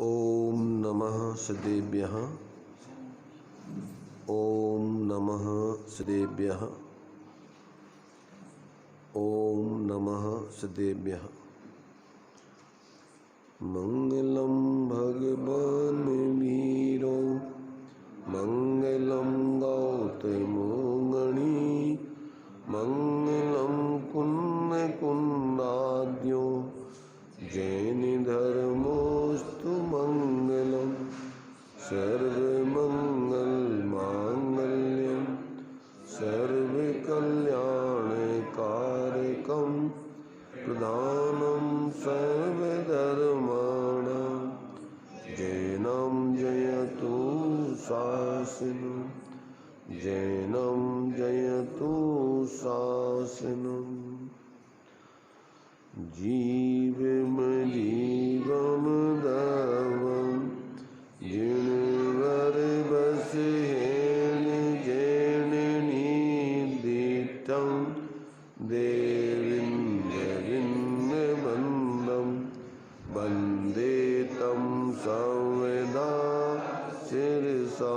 ओम नमः सदेभ्यः। ओम नमः सदेभ्यः। ओम नमः सदेभ्यः। मंगलम भगवान वीरो मंगलम गौतमो गणी मंगलम कुन्द कुन्दाद्यो जैन धर्मोस्तु मंगलम सर्वमंगल मांगल्यम सर्वकल्याणकारकम प्रधानम सर्वधर्माणां जैनं जयतु शासनम् जैनं जयतु शासनम्। जीवम जीवम दवम जिणवर बस हेन जैन निदितं देविन्द बंदम वंदे तम संवेदा शिरसा।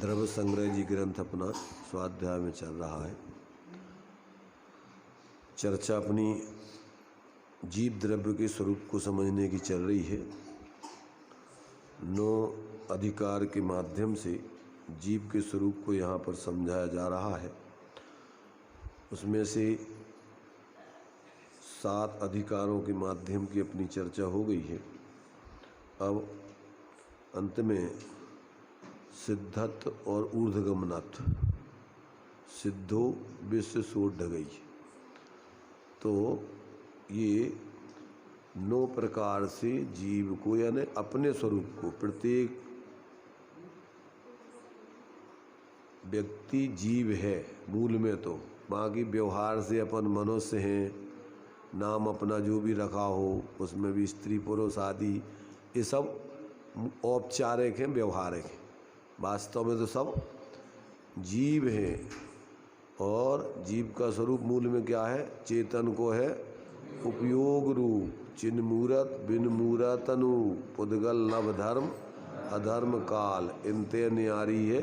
द्रव्य संग्रह जी ग्रंथ अपना स्वाध्याय में चल रहा है। चर्चा अपनी जीव द्रव्य के स्वरूप को समझने की चल रही है। 9 अधिकार के माध्यम से जीव के स्वरूप को यहाँ पर समझाया जा रहा है। उसमें से 7 अधिकारों के माध्यम की अपनी चर्चा हो गई है। अब अंत में सिद्धत्व और ऊर्ध्वगमनत्व सिद्धो विश्व सोढ़ गई। तो ये 9 प्रकार से जीव को यानी अपने स्वरूप को प्रत्येक व्यक्ति जीव है मूल में, तो बाकी व्यवहार से अपन मनुष्य हैं, नाम अपना जो भी रखा हो उसमें भी स्त्री पुरुष आदि ये सब औपचारिक हैं, व्यवहारिक हैं। वास्तव में तो सब जीव हैं। और जीव का स्वरूप मूल में क्या है? चेतन को है उपयोग रूप, चिन्ह मूरत बिन मूरतनु पुद्गल नव धर्म अधर्म काल इनते न्यारी है।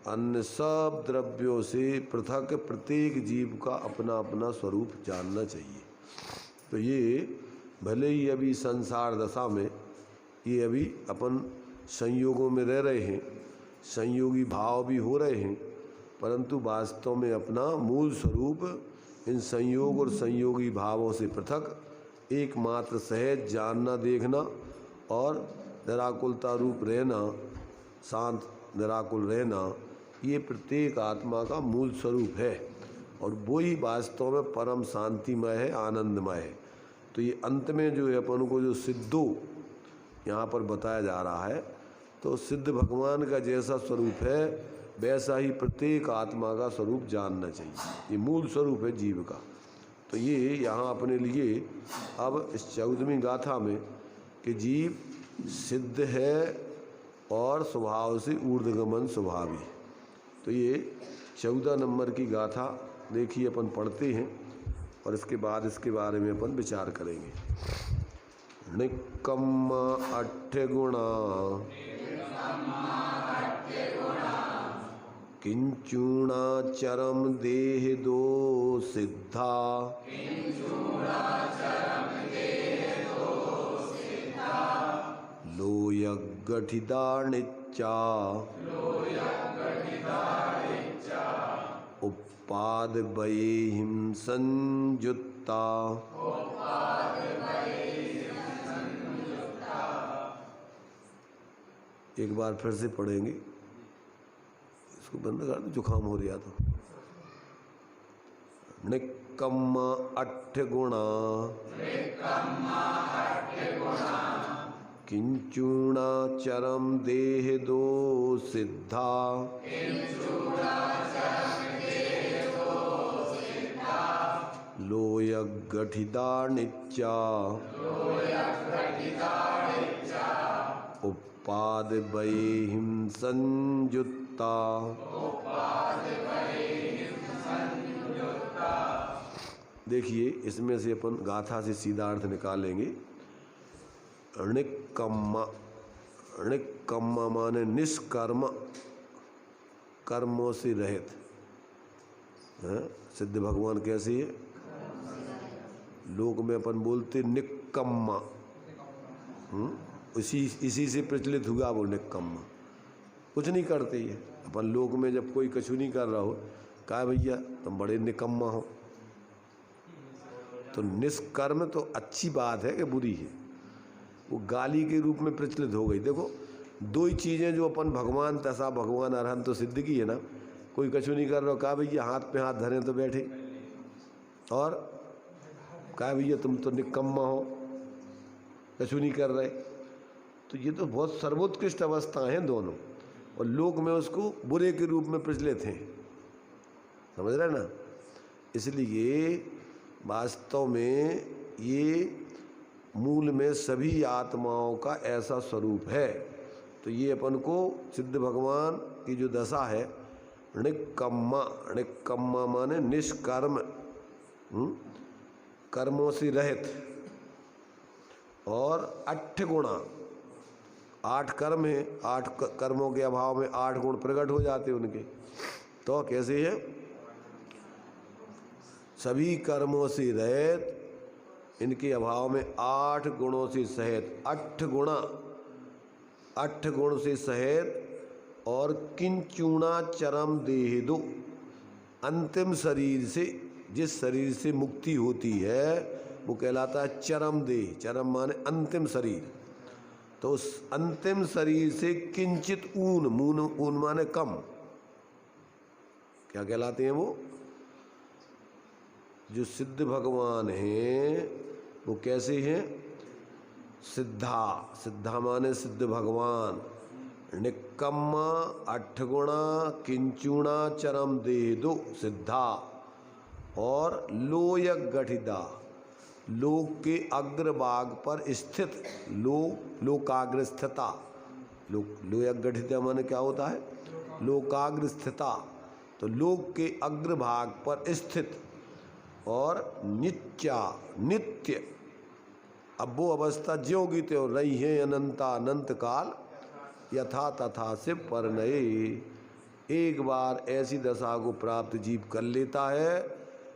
अन्य सब द्रव्यों से पृथक प्रत्येक जीव का अपना अपना स्वरूप जानना चाहिए। तो ये भले ही अभी संसार दशा में ये अभी अपन संयोगों में रह रहे हैं, संयोगी भाव भी हो रहे हैं, परंतु वास्तव में अपना मूल स्वरूप इन संयोग और संयोगी भावों से पृथक एकमात्र सहज जानना देखना और निराकुलता रूप रहना, शांत निराकुल रहना, ये प्रत्येक आत्मा का मूल स्वरूप है। और वही वास्तव में परम शांतिमय है, आनंदमय है। तो ये अंत में जो है अपन को जो सिद्धो यहाँ पर बताया जा रहा है, तो सिद्ध भगवान का जैसा स्वरूप है वैसा ही प्रत्येक आत्मा का स्वरूप जानना चाहिए। ये मूल स्वरूप है जीव का। तो ये यहाँ अपने लिए अब इस 14वीं गाथा में कि जीव सिद्ध है और स्वभाव से ऊर्ध्वगमन स्वभावी। तो ये 14 नंबर की गाथा देखिए अपन पढ़ते हैं और इसके बाद इसके बारे में अपन विचार करेंगे। निक्कम 8 गुणा किंचुणाचरम देह दो सिद्धा लोयगठिता निच्चा उपाद वैहिं संयुक्ता। एक बार फिर से पढ़ेंगे, इसको बंद कर दो, जुकाम हो रहा तो। निक्कम 8 गुणा किंचुणाचरम देह दो सिद्धा लोयगठिता निच्चा उपाद वैहिं संयुक्ता। संयुक्ता। देखिए इसमें से अपन गाथा से सीधा अर्थ निकालेंगे। णिक्कम्मा, णिक्कम्मा माने निष्कर्म, कर्मों से रहित। सिद्ध भगवान कैसे है? लोक में अपन बोलते निक्कम्मा, इसी से प्रचलित हुआ वो निक्कम्मा। कुछ नहीं करते ये अपन लोक में, जब कोई कछु नहीं कर रहा हो, कहा भैया तुम बड़े निकम्मा हो। तो निष्कर्म तो अच्छी बात है कि बुरी है, वो गाली के रूप में प्रचलित हो गई। देखो दो ही चीज़ें जो अपन भगवान तथा भगवान अरहंत तो सिद्ध की है ना। कोई कछु नहीं कर रहा हो, कहा भैया हाथ पे हाथ धरे तो बैठे, और कहा भैया तुम तो निकम्मा हो, कछु नहीं कर रहे। तो ये तो बहुत सर्वोत्कृष्ट अवस्थाएं हैं दोनों, और लोक में उसको बुरे के रूप में प्रचलित हैं। समझ रहे ना? इसलिए वास्तव में ये मूल में सभी आत्माओं का ऐसा स्वरूप है। तो ये अपन को सिद्ध भगवान की जो दशा है, णिक्कम्मा, णिक्कम्मा माने निष्कर्म, कर्मों से रहित, और 8 गुणा, 8 कर्म है, 8 कर्मों के अभाव में 8 गुण प्रकट हो जाते उनके। तो कैसे है? सभी कर्मों से रहित, इनके अभाव में 8 गुणों से सहित, 8 गुणा, 8 गुण से सहित, और किंचुणा चरम देह दो, अंतिम शरीर से, जिस शरीर से मुक्ति होती है वो कहलाता है चरम देह। चरम माने अंतिम शरीर। तो उस अंतिम शरीर से किंचित ऊन, ऊन माने कम, क्या कहलाते हैं वो? जो सिद्ध भगवान हैं वो कैसे हैं? सिद्धा, सिद्धा माने सिद्ध भगवान। निक्कम्मा, 8 गुणा, किंचुणा चरम देह दो, सिद्धा, और लोय गठिदा, लोक के अग्रभाग पर स्थित, लोकाग्र स्थिता। लोक गठिदा माने क्या होता है? लोकाग्र स्थिता। तो लोक के अग्रभाग पर स्थित, और नित्या, नित्य, अब वो अवस्था ज्यों की त्यों रही है अनंता अनंत काल, यथा तथा से परनये। एक बार ऐसी दशा को प्राप्त जीव कर लेता है,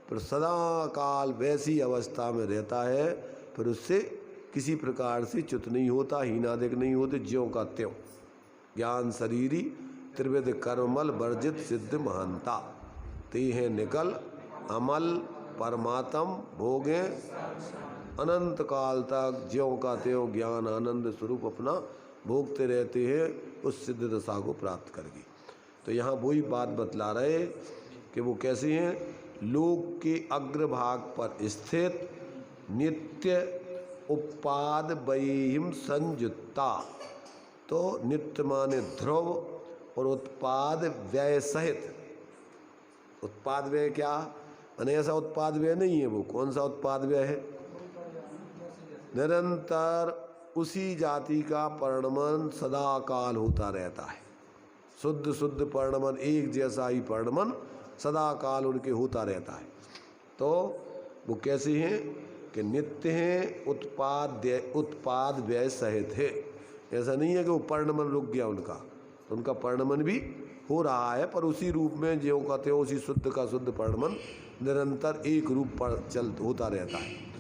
फिर सदा काल वैसी अवस्था में रहता है, फिर उससे किसी प्रकार से च्युत नहीं होता, हीनादिक नहीं होते, ज्यों का त्यों। ज्ञान शरीरी त्रिविध कर्मल वर्जित सिद्ध महंता, ते हैं निकल अमल परमात्म भोगे, अनंत काल तक ज्यों का त्यों ज्ञान आनंद स्वरूप अपना भोगते रहते हैं उस सिद्ध दशा को प्राप्त करके। तो यहाँ वही बात बतला रहे कि वो कैसे हैं? लोक के अग्रभाग पर स्थित, नित्य उपाद वैहिम संयुक्ता। तो नित्य माने ध्रुव, और उत्पाद व्यय सहित। उत्पाद व्यय क्या? माने ऐसा उत्पाद व्यय नहीं है वो। कौन सा उत्पाद व्यय है? निरंतर उसी जाति का परिणमन सदा काल होता रहता है। शुद्ध शुद्ध परिणमन, एक जैसा ही परिणमन सदा काल उनके होता रहता है। तो वो कैसे हैं? कि नित्य हैं, उत्पाद व्यय सहित है। ऐसा नहीं है कि वो परिणमन रुक गया उनका, तो उनका परिणमन भी हो रहा है, पर उसी रूप में ज्यों का त्यों उसी शुद्ध का शुद्ध परिणमन निरंतर एक रूप पर होता रहता है।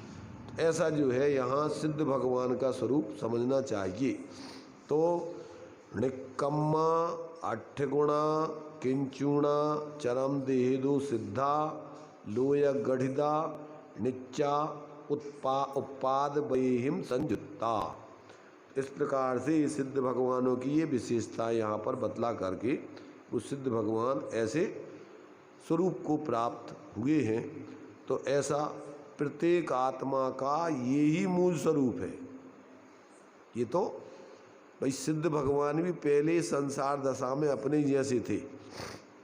ऐसा जो है यहाँ सिद्ध भगवान का स्वरूप समझना चाहिए। तो निक्कम्मा, 8 गुणा, किंचुणा चरम देहेदु सिद्धा, लोय गढ़िदा, निच्चा उपाद वैहिम संयुक्ता। इस प्रकार से सिद्ध भगवानों की ये विशेषता यहाँ पर बतला करके वो सिद्ध भगवान ऐसे स्वरूप को प्राप्त हुए हैं। तो ऐसा प्रत्येक आत्मा का ये ही मूल स्वरूप है। ये तो भाई सिद्ध भगवान भी पहले संसार दशा में अपने जैसे थे।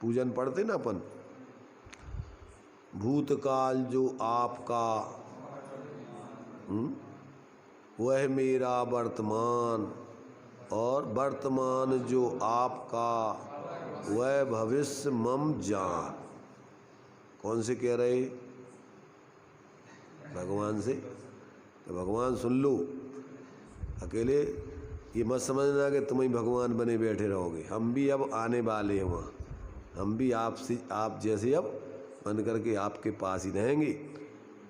पूजन पढ़ते ना अपन, भूतकाल जो आपका वह मेरा वर्तमान, और वर्तमान जो आपका वह भविष्य मम जान। कौन से कह रहे? भगवान से। तो भगवान सुन लो, अकेले ये मत समझना कि तुम ही भगवान बने बैठे रहोगे। हम भी अब आने वाले हैं वहाँ, हम भी आपसे आप जैसे अब बन करके आपके पास ही रहेंगे।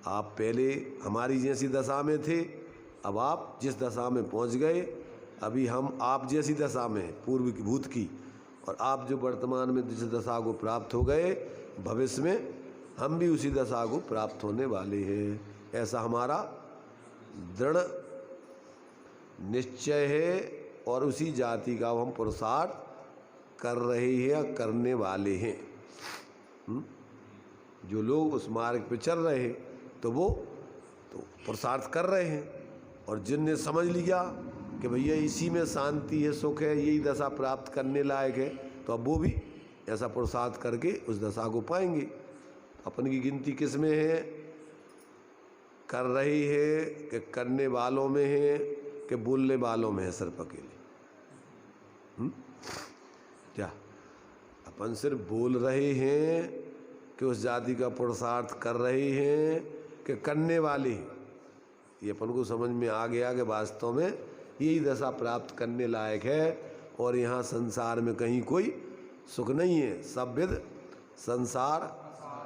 आप पहले हमारी जैसी दशा में थे, अब आप जिस दशा में पहुँच गए, अभी हम आप जैसी दशा में हैं, पूर्व की भूत की, और आप जो वर्तमान में जिस दशा को प्राप्त हो गए, भविष्य में हम भी उसी दशा को प्राप्त होने वाले हैं। ऐसा हमारा दृढ़ निश्चय है और उसी जाति का हम पुरुषार्थ कर रहे हैं या करने वाले हैं। जो लोग उस मार्ग पे चल रहे हैं तो वो तो पुरुषार्थ कर रहे हैं, और जिनने समझ लिया कि भैया इसी में शांति है, सुख है, यही दशा प्राप्त करने लायक है, तो अब वो भी ऐसा पुरुषार्थ करके उस दशा को पाएंगे। अपन की गिनती किस में है? कर रही है कि करने वालों में है कि बोलने वालों में है सिर्फ अकेले? क्या अपन सिर्फ बोल रहे हैं कि उस जाति का पुरुषार्थ कर रहे हैं कि करने वाले हैं? ये अपन को समझ में आ गया कि वास्तव में यही दशा प्राप्त करने लायक है, और यहाँ संसार में कहीं कोई सुख नहीं है। सब विद संसार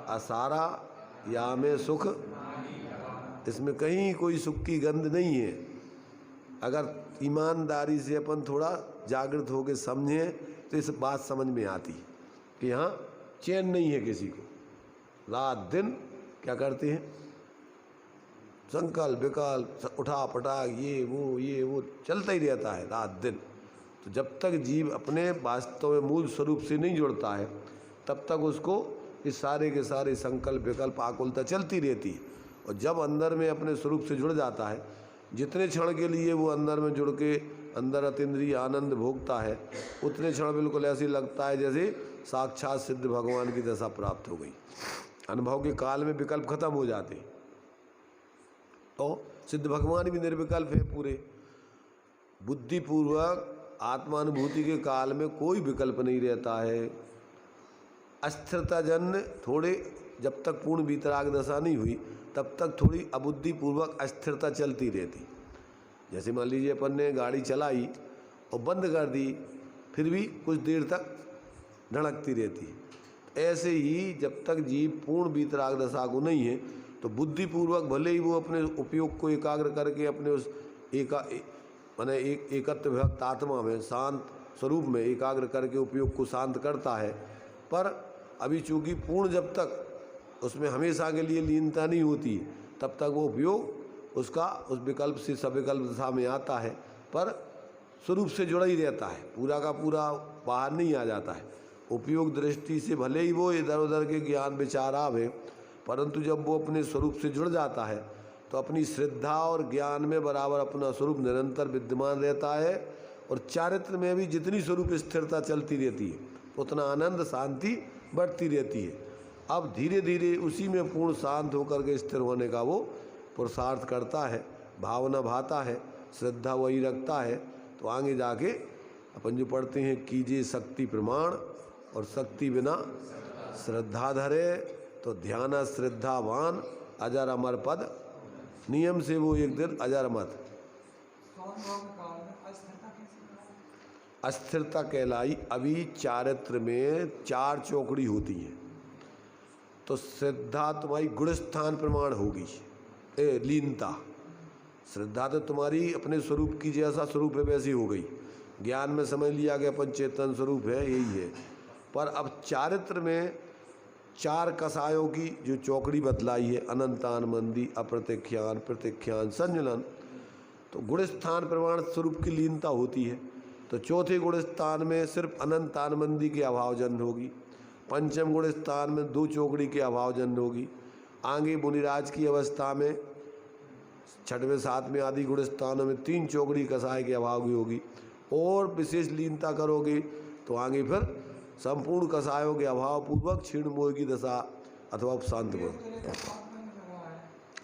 असारा या में सुख, इसमें कहीं कोई सुख की गंध नहीं है। अगर ईमानदारी से अपन थोड़ा जागृत होकर समझें तो इस बात समझ में आती है कि यहाँ चैन नहीं है किसी को। रात दिन क्या करते हैं? संकल्प विकल्प उठा पटाख ये वो चलता ही रहता है रात दिन। तो जब तक जीव अपने वास्तव में मूल स्वरूप से नहीं जुड़ता है, तब तक उसको इस सारे के सारे संकल्प विकल्प आकुलता चलती रहती है। और जब अंदर में अपने स्वरूप से जुड़ जाता है, जितने क्षण के लिए वो अंदर में जुड़ के अंदर अतीन्द्रिय आनंद भोगता है, उतने क्षण बिल्कुल ऐसे लगता है जैसे साक्षात सिद्ध भगवान की दशा प्राप्त हो गई। अनुभव के काल में विकल्प खत्म हो जाते, तो सिद्ध भगवान भी निर्विकल्प है पूरे। बुद्धिपूर्वक आत्मानुभूति के काल में कोई विकल्प नहीं रहता है। अस्थिरता जन्य थोड़े, जब तक पूर्ण वीतराग दशा नहीं हुई तब तक थोड़ी अबुद्धिपूर्वक अस्थिरता चलती रहती। जैसे मान लीजिए अपन ने गाड़ी चलाई और बंद कर दी, फिर भी कुछ देर तक धड़कती रहती है। ऐसे ही जब तक जीव पूर्ण वीतराग दशा को नहीं है, तो बुद्धिपूर्वक भले ही वो अपने उपयोग को एकाग्र करके अपने उस एकत्व विभक्त आत्मा में शांत स्वरूप में एकाग्र करके उपयोग को शांत करता है, पर अभी चूँकि पूर्ण जब तक उसमें हमेशा के लिए लीनता नहीं होती, तब तक वो उपयोग उसका उस विकल्प से सविकल्प दशा में आता है, पर स्वरूप से जुड़ा ही रहता है, पूरा का पूरा बाहर नहीं आ जाता है। उपयोग दृष्टि से भले ही वो इधर उधर के ज्ञान विचार आवे, परंतु जब वो अपने स्वरूप से जुड़ जाता है तो अपनी श्रद्धा और ज्ञान में बराबर अपना स्वरूप निरंतर विद्यमान रहता है, और चारित्र में भी जितनी स्वरूप स्थिरता चलती रहती है उतना आनंद शांति बढ़ती रहती है। अब धीरे धीरे उसी में पूर्ण शांत होकर के स्थिर होने का वो पुरुषार्थ करता है, भावना भाता है, श्रद्धा वही रखता है, तो आगे जाके अपन जो पढ़ते हैं कीजिए शक्ति प्रमाण और शक्ति बिना श्रद्धा धरे, तो ध्यान श्रद्धावान अजर अमर पद, नियम से वो एक दिन अजर मत। अस्थिरता कहलाई। अभी चारित्र में 4 चौकड़ी होती हैं, तो श्रद्धा तुम्हारी गुणस्थान प्रमाण होगी, लीनता। श्रद्धा तो तुम्हारी अपने स्वरूप की जैसा स्वरूप है वैसी हो गई, ज्ञान में समझ लिया कि अपन चेतन स्वरूप है, यही है। पर अब चारित्र में 4 कसायों की जो चौकड़ी बतलाई है, अनंतान मंदी, अप्रत्यख्यान, प्रत्यख्यान, संजलन, तो गुणस्थान प्रमाण स्वरूप की लीनता होती है। तो चौथे गुणस्थान में सिर्फ अनंतान मंदी के अभावजन्य होगी, पंचम गुणस्थान में 2 चौकड़ी के अभावजन्य होगी, आगे मुनिराज की अवस्था में 6वें 7वें आदि गुणस्थानों में 3 चौकड़ी कसाय के अभाव की होगी, और विशेष लीनता करोगे तो आगे फिर संपूर्ण कसायों के अभाव पूर्वक क्षीण मोह की दशा अथवा उपशांत मोह।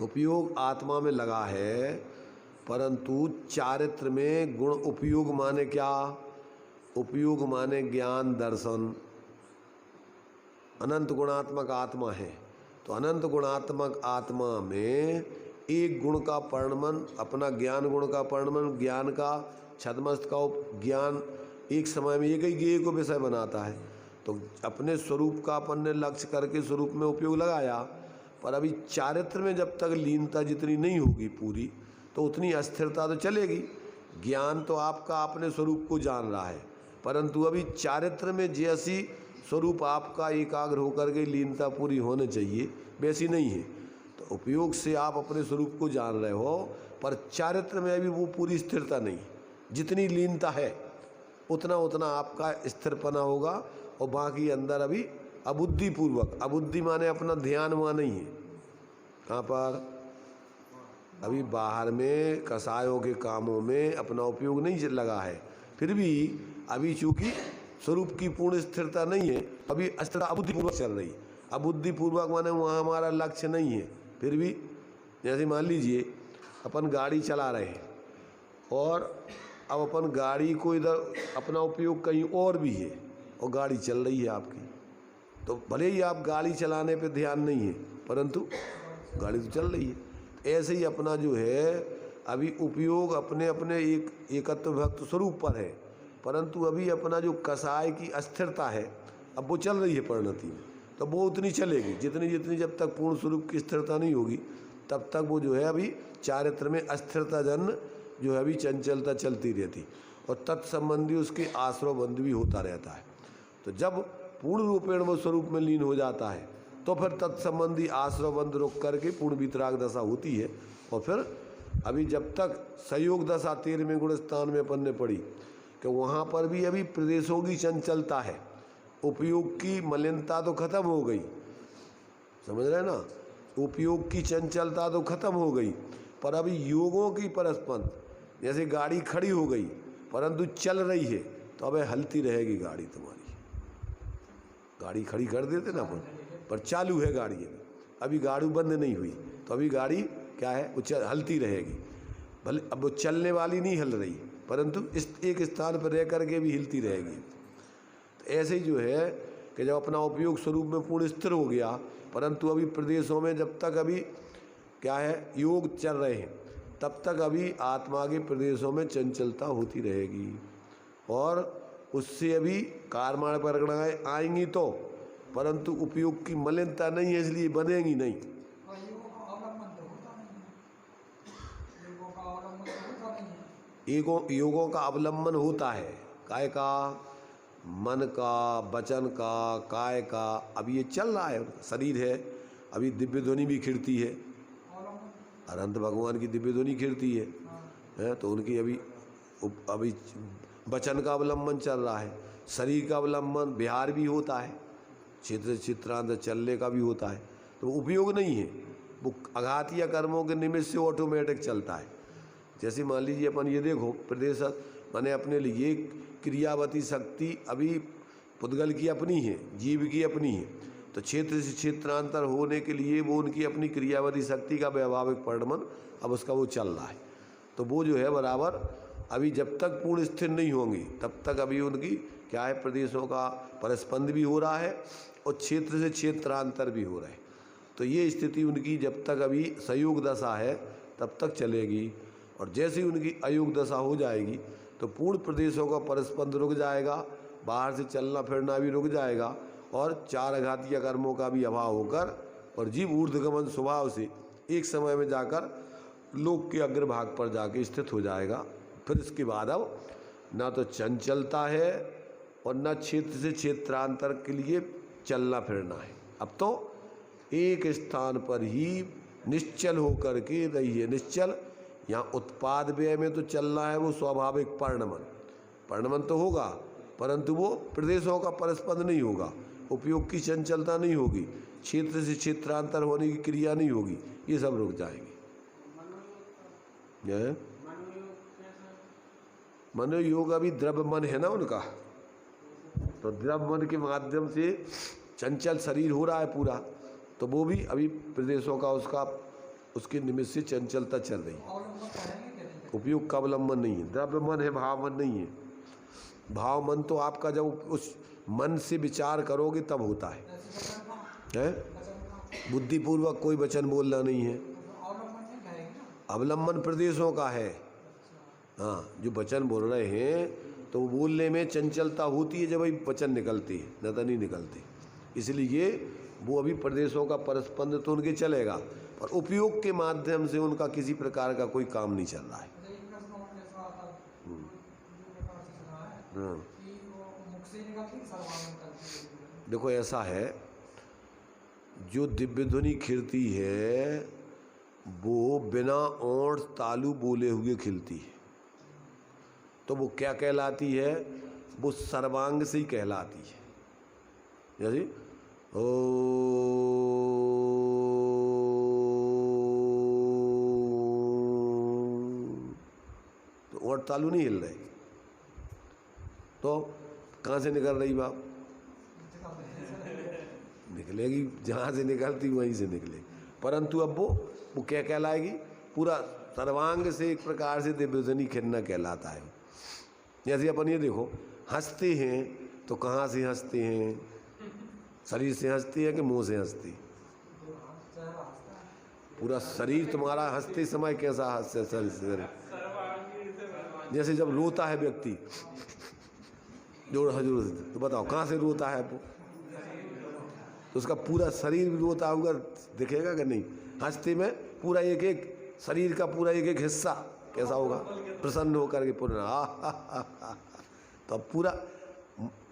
उपयोग आत्मा में लगा है, परंतु चारित्र में गुण उपयोग माने क्या? उपयोग माने ज्ञान दर्शन, अनंत गुणात्मक आत्मा है। तो अनंत गुणात्मक आत्मा में एक गुण का परिणमन, अपना ज्ञान गुण का परिणमन, ज्ञान का छद्मस्त का ज्ञान एक समय में एक ही ज्ञेय को विषय बनाता है। तो अपने स्वरूप का अपन ने लक्ष्य करके स्वरूप में उपयोग लगाया, पर अभी चारित्र में जब तक लीनता जितनी नहीं होगी पूरी, तो उतनी अस्थिरता तो चलेगी। ज्ञान तो आपका अपने स्वरूप को जान रहा है, परंतु अभी चारित्र में जैसी स्वरूप आपका एकाग्र होकर के लीनता पूरी होने चाहिए वैसी नहीं है। तो उपयोग से आप अपने स्वरूप को जान रहे हो, पर चारित्र में अभी वो पूरी स्थिरता नहीं। जितनी लीनता है उतना उतना आपका स्थिरपना होगा, और बाकी अंदर अभी अबुद्धिपूर्वक, अबुद्धि माने अपना ध्यान वहाँ नहीं है। कहाँ पर? अभी बाहर में कसायों के कामों में अपना उपयोग नहीं लगा है, फिर भी अभी चूँकि स्वरूप की पूर्ण स्थिरता नहीं है, अभी अस्थिरता अबुद्धिपूर्वक चल रही। अबुद्धिपूर्वक माने वहाँ हमारा लक्ष्य नहीं है, फिर भी जैसे मान लीजिए अपन गाड़ी चला रहे हैं और अब अपन गाड़ी को इधर अपना उपयोग कहीं और भी है और गाड़ी चल रही है आपकी, तो भले ही आप गाड़ी चलाने पे ध्यान नहीं है, परंतु गाड़ी तो चल रही है। ऐसे ही अपना जो है अभी उपयोग अपने अपने एक एकत्व भक्त स्वरूप पर है, परंतु अभी अपना जो कसाय की अस्थिरता है अब वो चल रही है परिणति में, तो वो उतनी चलेगी जितनी जितनी जब तक पूर्ण स्वरूप की स्थिरता नहीं होगी तब तक वो जो है अभी चारित्र में अस्थिरता जन जो है अभी चंचलता चलती रहती, और तत्संबंधी उसके आश्रव बंध भी होता रहता है। तो जब पूर्ण रूपेण वो स्वरूप में लीन हो जाता है तो फिर तत्संबंधी आश्रव बंध रोक करके पूर्ण वितराग दशा होती है। और फिर अभी जब तक संयोग दशा 13वें गुण स्थान में अपन ने पढ़ी कि वहाँ पर भी अभी प्रदेशों की चंचलता है, उपयोग की मलिनता तो खत्म हो गई, समझ रहे ना, उपयोग की चंचलता तो खत्म हो गई, पर अभी योगों की परस्पर, जैसे गाड़ी खड़ी हो गई परंतु चल रही है, तो अब हलती रहेगी गाड़ी तुम्हारी। गाड़ी खड़ी कर देते ना अपन, पर चालू है गाड़ी, अभी गाड़ी बंद नहीं हुई, तो अभी गाड़ी क्या है वो हलती रहेगी। भले अब वो चलने वाली नहीं हल रही, परंतु इस एक स्थान पर रह करके भी हिलती रहेगी। तो ऐसे ही जो है कि जब अपना उपयोग स्वरूप में पूर्ण स्थिर हो गया, परंतु अभी प्रदेशों में जब तक अभी क्या है योग चल रहे हैं तब तक अभी आत्मा के प्रदेशों में चंचलता होती रहेगी, और उससे अभी कार्माण परिगणाएँ आएंगी तो, परंतु उपयोग की मलिनता नहीं है इसलिए बनेगी नहीं। योगों का अवलंबन होता है, काय का, मन का, वचन का, काय का। अब ये चल रहा है, शरीर है, अभी दिव्य ध्वनि भी खिड़ती है, अनंत भगवान की दिव्य ध्वनि खिड़ती है, तो उनकी अभी वचन का अवलंबन चल रहा है, शरीर का अवलंबन विहार भी होता है, क्षेत्र चित्रांत चलने का भी होता है। तो उपयोग नहीं है, वो आघातीय कर्मों के निमित्त से ऑटोमेटिक चलता है। जैसे मान लीजिए अपन ये देखो प्रदेश माने अपने लिए क्रियावती शक्ति अभी पुद्गल की अपनी है, जीव की अपनी है, तो क्षेत्र से क्षेत्रांतर होने के लिए वो उनकी अपनी क्रियावती शक्ति का वैभाविक परिणमन अब उसका वो चल रहा है। तो वो जो है बराबर अभी जब तक पूर्ण स्थिर नहीं होंगी तब तक अभी उनकी क्या है प्रदेशों का परस्पंद भी हो रहा है और क्षेत्र से क्षेत्रांतर भी हो रहा है। तो ये स्थिति उनकी जब तक अभी संयोग दशा है तब तक चलेगी, और जैसे ही उनकी अयोग दशा हो जाएगी तो पूर्ण प्रदेशों का परस्पंद रुक जाएगा, बाहर से चलना फिरना भी रुक जाएगा, और चार आघातीय कर्मों का भी अभाव होकर और जीव ऊर्ध्वगमन स्वभाव से एक समय में जाकर लोक के अग्रभाग पर जाके स्थित हो जाएगा। फिर इसके बाद अब ना तो चंचलता है और न क्षेत्र से क्षेत्रांतर के लिए चलना फिरना है, अब तो एक स्थान पर ही निश्चल होकर के रही है। निश्चल यहाँ उत्पाद व्यय में तो चलना है, वो स्वाभाविक परिणमन तो होगा, परंतु वो प्रदेशों का परस्पंद नहीं होगा, उपयोग की चंचलता नहीं होगी, क्षेत्र से क्षेत्रांतर होने की क्रिया नहीं होगी, ये सब रुक जाएंगे। मनोयोग अभी द्रव्य मन है ना उनका, तो द्रव्य मन के माध्यम से चंचल शरीर हो रहा है पूरा, तो वो भी अभी प्रदेशों का उसके निमित्त से चंचलता चल रही है। उपयोग का अवलंबन नहीं है, द्रव्य मन है, भाव मन नहीं है। भाव मन तो आपका जब उस मन से विचार करोगे तब होता है? बुद्धिपूर्वक कोई वचन बोलना नहीं है, अवलंबन प्रदेशों का है। हाँ, जो वचन बोल रहे हैं तो बोलने में चंचलता होती है जब वही वचन निकलती है, न तो नहीं निकलती। इसलिए वो अभी प्रदेशों का परस्पंद तो उनके चलेगा, पर उपयोग के माध्यम से उनका किसी प्रकार का कोई काम नहीं चल रहा है। देखो ऐसा है, जो दिव्य ध्वनि खिलती है वो बिना ओंठ तालु बोले हुए खिलती है, तो वो क्या कहलाती है? वो सर्वांग से ही कहलाती है। जैसे ओ, तो ओंठ तालु नहीं हिल रहे, तो कहाँ से निकल रही बात? निकलेगी जहाँ से निकलती वहीं से निकलेगी, परंतु अब वो क्या कहलाएगी? पूरा सर्वांग से एक प्रकार से दिव्य ध्वनि खिलना कहलाता है। जैसे अपन ये देखो, हंसते हैं तो कहाँ से हंसते हैं? शरीर से हंसते हैं कि मुंह से हंसते? पूरा शरीर तुम्हारा हंसते समय कैसा हंसते? शरीर जैसे जब रोता है व्यक्ति, जोर हजूर, तो बताओ कहाँ से रोता है वो? तो उसका पूरा शरीर भी रोता होगा, दिखेगा कि नहीं? हंसते में पूरा एक एक शरीर का पूरा एक एक हिस्सा कैसा होगा? प्रसन्न होकर के पूरा तो अब पूरा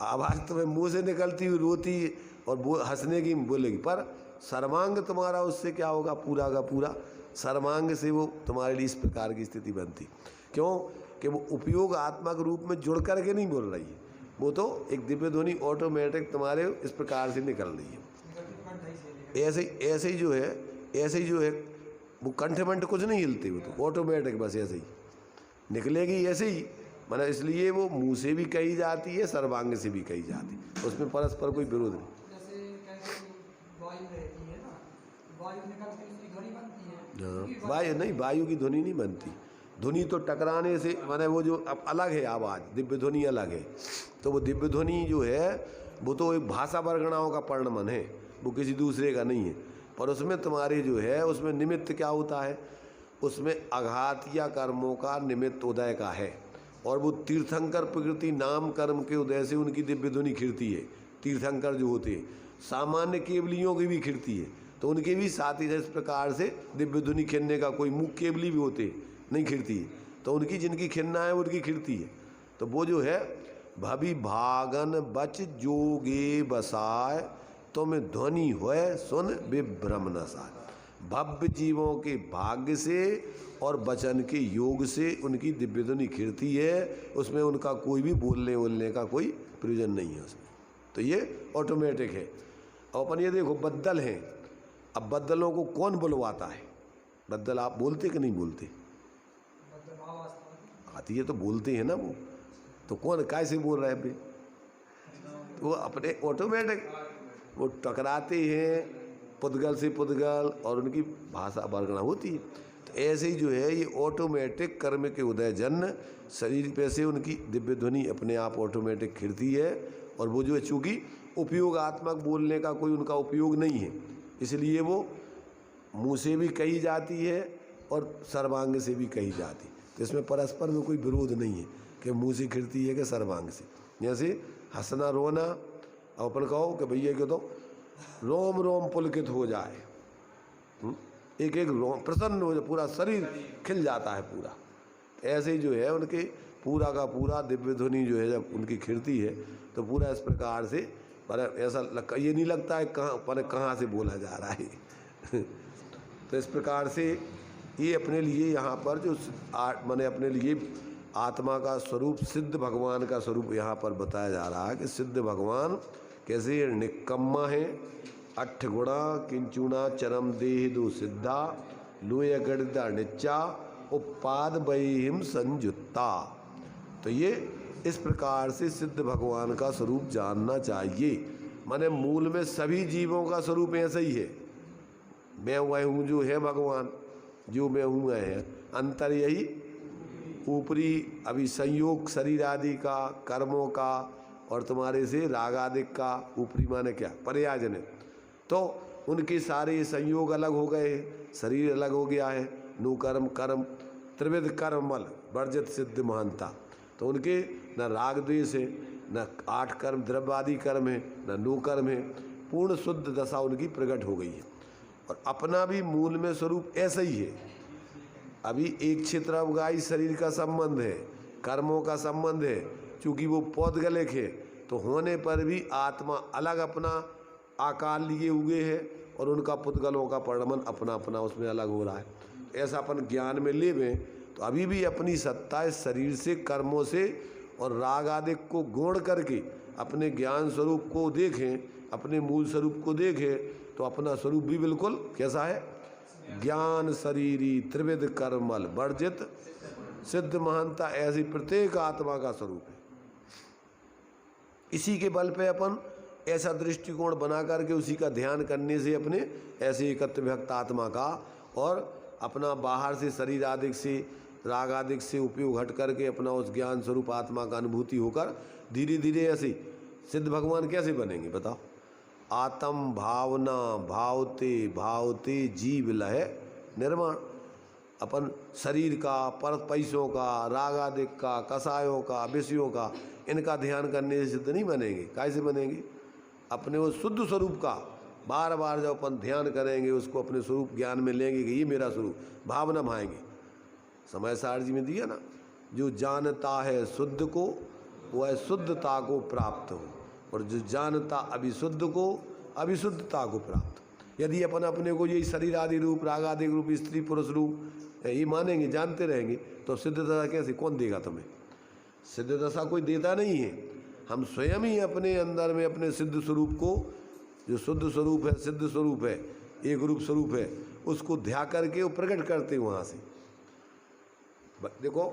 आवाज़ तुम्हें मुंह से निकलती हुई रोती और वो हंसने की बोलेगी, पर सर्वांग तुम्हारा उससे क्या होगा? पूरा का पूरा सर्वांग से वो तुम्हारे लिए इस प्रकार की स्थिति बनती। क्यों? कि वो उपयोग आत्मा के रूप में जुड़ करके नहीं बोल रही है, वो तो एक दिव्य ध्वनि ऑटोमेटिक तुम्हारे इस प्रकार से निकल रही है। ऐसे ही जो है वो कंठमंठ कुछ नहीं हिलती, वो तो ऑटोमेटिक बस ऐसे ही निकलेगी, ऐसे ही। माना इसलिए वो मुंह से भी कही जाती है, सर्वांग से भी कही जाती है, उसमें परस्पर कोई विरोध नहीं। हाँ, वायु की ध्वनि नहीं बनती। ध्वनि तो टकराने से, माने वो जो अब अलग है आवाज़, दिव्य ध्वनि अलग है। तो वो दिव्य ध्वनि जो है वो तो एक भाषा वर्गणाओं का परिणमन है, वो किसी दूसरे का नहीं है। पर उसमें तुम्हारे जो है उसमें निमित्त क्या होता है? उसमें आघात या कर्मों का निमित्त उदय का है, और वो तीर्थंकर प्रकृति नाम कर्म के उदय से उनकी दिव्य ध्वनि खिलती है। तीर्थंकर जो होते हैं सामान्य केवलियों की भी खिलती है, तो उनके भी साथ ही इस प्रकार से दिव्य ध्वनि खिलने का कोई मुख्य केवली भी होते नहीं खिलती है, तो उनकी जिनकी खिलना है उनकी खिलती है। तो वो जो है भवि भागन बच जोगे बसाय, तुम ध्वनि होए सुन विभ्रम नसाय। भव्य जीवों के भाग्य से और वचन के योग से उनकी दिव्य ध्वनि खिलती है, उसमें उनका कोई भी बोलने का कोई प्रयोजन नहीं है उसमें, तो ये ऑटोमेटिक है। और अपन ये देखो बद्दल हैं, अब बद्दलों को कौन बुलवाता है? बद्दल आप बोलते कि नहीं बोलते? आती है तो बोलते हैं ना वो, तो कौन कैसे बोल रहे हैं अभी? तो वो अपने ऑटोमेटिक वो टकराते हैं पुद्गल से पुद्गल, और उनकी भाषा वर्गणा होती है। तो ऐसे ही जो है ये ऑटोमेटिक कर्म के उदय जन्य शरीर पे से उनकी दिव्य ध्वनि अपने आप ऑटोमेटिक खिलती है, और वो जो है चूँकि उपयोगात्मक बोलने का कोई उनका उपयोग नहीं है, इसलिए वो मुँह से भी कही जाती है और सर्वांग से भी कही जाती है। तो इसमें परस्पर में कोई विरोध नहीं है कि मुँह से खिलती है कि सर्वांग से। जैसे हंसना रोना, और अपन कहो कि भैया क्यों तो रोम रोम पुलकित हो जाए, एक एक रोम प्रसन्न हो जाए, पूरा शरीर खिल जाता है पूरा। ऐसे ही जो है उनके पूरा का पूरा दिव्य ध्वनि जो है जब उनकी खिलती है तो पूरा इस प्रकार से, पर ऐसा ये नहीं लगता है कहाँ से बोला जा रहा है। तो इस प्रकार से ये अपने लिए यहाँ पर जो मैंने अपने लिए आत्मा का स्वरूप सिद्ध भगवान का स्वरूप यहाँ पर बताया जा रहा है कि सिद्ध भगवान कैसे निकम्मा है, अठ गुणा किंचुना चरम देह दो सिद्धा लोय गणिता निच्चा उपाद बहिम संयुक्ता। तो ये इस प्रकार से सिद्ध भगवान का स्वरूप जानना चाहिए। माने मूल में सभी जीवों का स्वरूप ऐसा ही है, मैं वह हूँ जो है भगवान, जो मैं हूँ वह है, अंतर यही ऊपरी अभी संयोग शरीर आदि का, कर्मों का, और तुम्हारे से राग आदि का, ऊपरी माने क्या, पर्यायजनित, तो उनके सारे संयोग अलग हो गए, शरीर अलग हो गया है। नु कर्म कर्म त्रिविध कर्मल वर्जित सिद्ध महानता, तो उनके न राग द्वेष है, न 8 कर्म द्रव्यादि कर्म है, न नु कर्म है, पूर्ण शुद्ध दशा उनकी प्रकट हो गई है। और अपना भी मूल में स्वरूप ऐसा ही है। अभी एक क्षेत्र अवगाही शरीर का संबंध है, कर्मों का संबंध है, चूँकि वो पौधगलिक है, तो होने पर भी आत्मा अलग अपना आकार लिए हुए है और उनका पुद्गलों का परिणमन अपना अपना उसमें अलग हो रहा है। ऐसा अपन ज्ञान में लेवें तो अभी भी अपनी सत्ता इस शरीर से, कर्मों से और राग आदि को गोड़ करके अपने ज्ञान स्वरूप को देखें, अपने मूल स्वरूप को देखें, तो अपना स्वरूप भी बिल्कुल कैसा है, ज्ञान शरीरी त्रिविध कर्मल वर्जित सिद्ध महानता, ऐसी प्रत्येक आत्मा का स्वरूप है। इसी के बल पे अपन ऐसा दृष्टिकोण बना करके उसी का ध्यान करने से अपने ऐसे एकत्व भक्त आत्मा का और अपना बाहर से शरीर आदि से, राग आदि से उपयोग हट करके अपना उस ज्ञान स्वरूप आत्मा का अनुभूति होकर धीरे धीरे ऐसे सिद्ध भगवान कैसे बनेंगे बताओ। आत्म भावना भावते भावते जीव लहे निर्माण। अपन शरीर का, पर पैसों का, राग आदि का, कसायों का, विषयों का, इनका ध्यान करने से सिद्ध नहीं बनेंगे। कैसे बनेंगे? अपने वो शुद्ध स्वरूप का बार बार जब अपन ध्यान करेंगे, उसको अपने स्वरूप ज्ञान में लेंगे कि ये मेरा स्वरूप, भावना भाएंगे। समय सार जी में दिया ना, जो जानता है शुद्ध को वह शुद्धता को प्राप्त हो, और जो जानता अभिशुद्ध को अभिशुद्धता को प्राप्त हो। यदि अपन अपने को यही शरीर आदि रूप, राग आदि रूप, स्त्री पुरुष रूप ये मानेंगे, जानते रहेंगे, तो सिद्ध दशा कैसे, कौन देगा तुम्हें? सिद्ध दशा कोई देता नहीं है। हम स्वयं ही अपने अंदर में अपने सिद्ध स्वरूप को, जो शुद्ध स्वरूप है, सिद्ध स्वरूप है, एक रूप स्वरूप है, उसको ध्या करके वो प्रकट करते हैं वहाँ से। देखो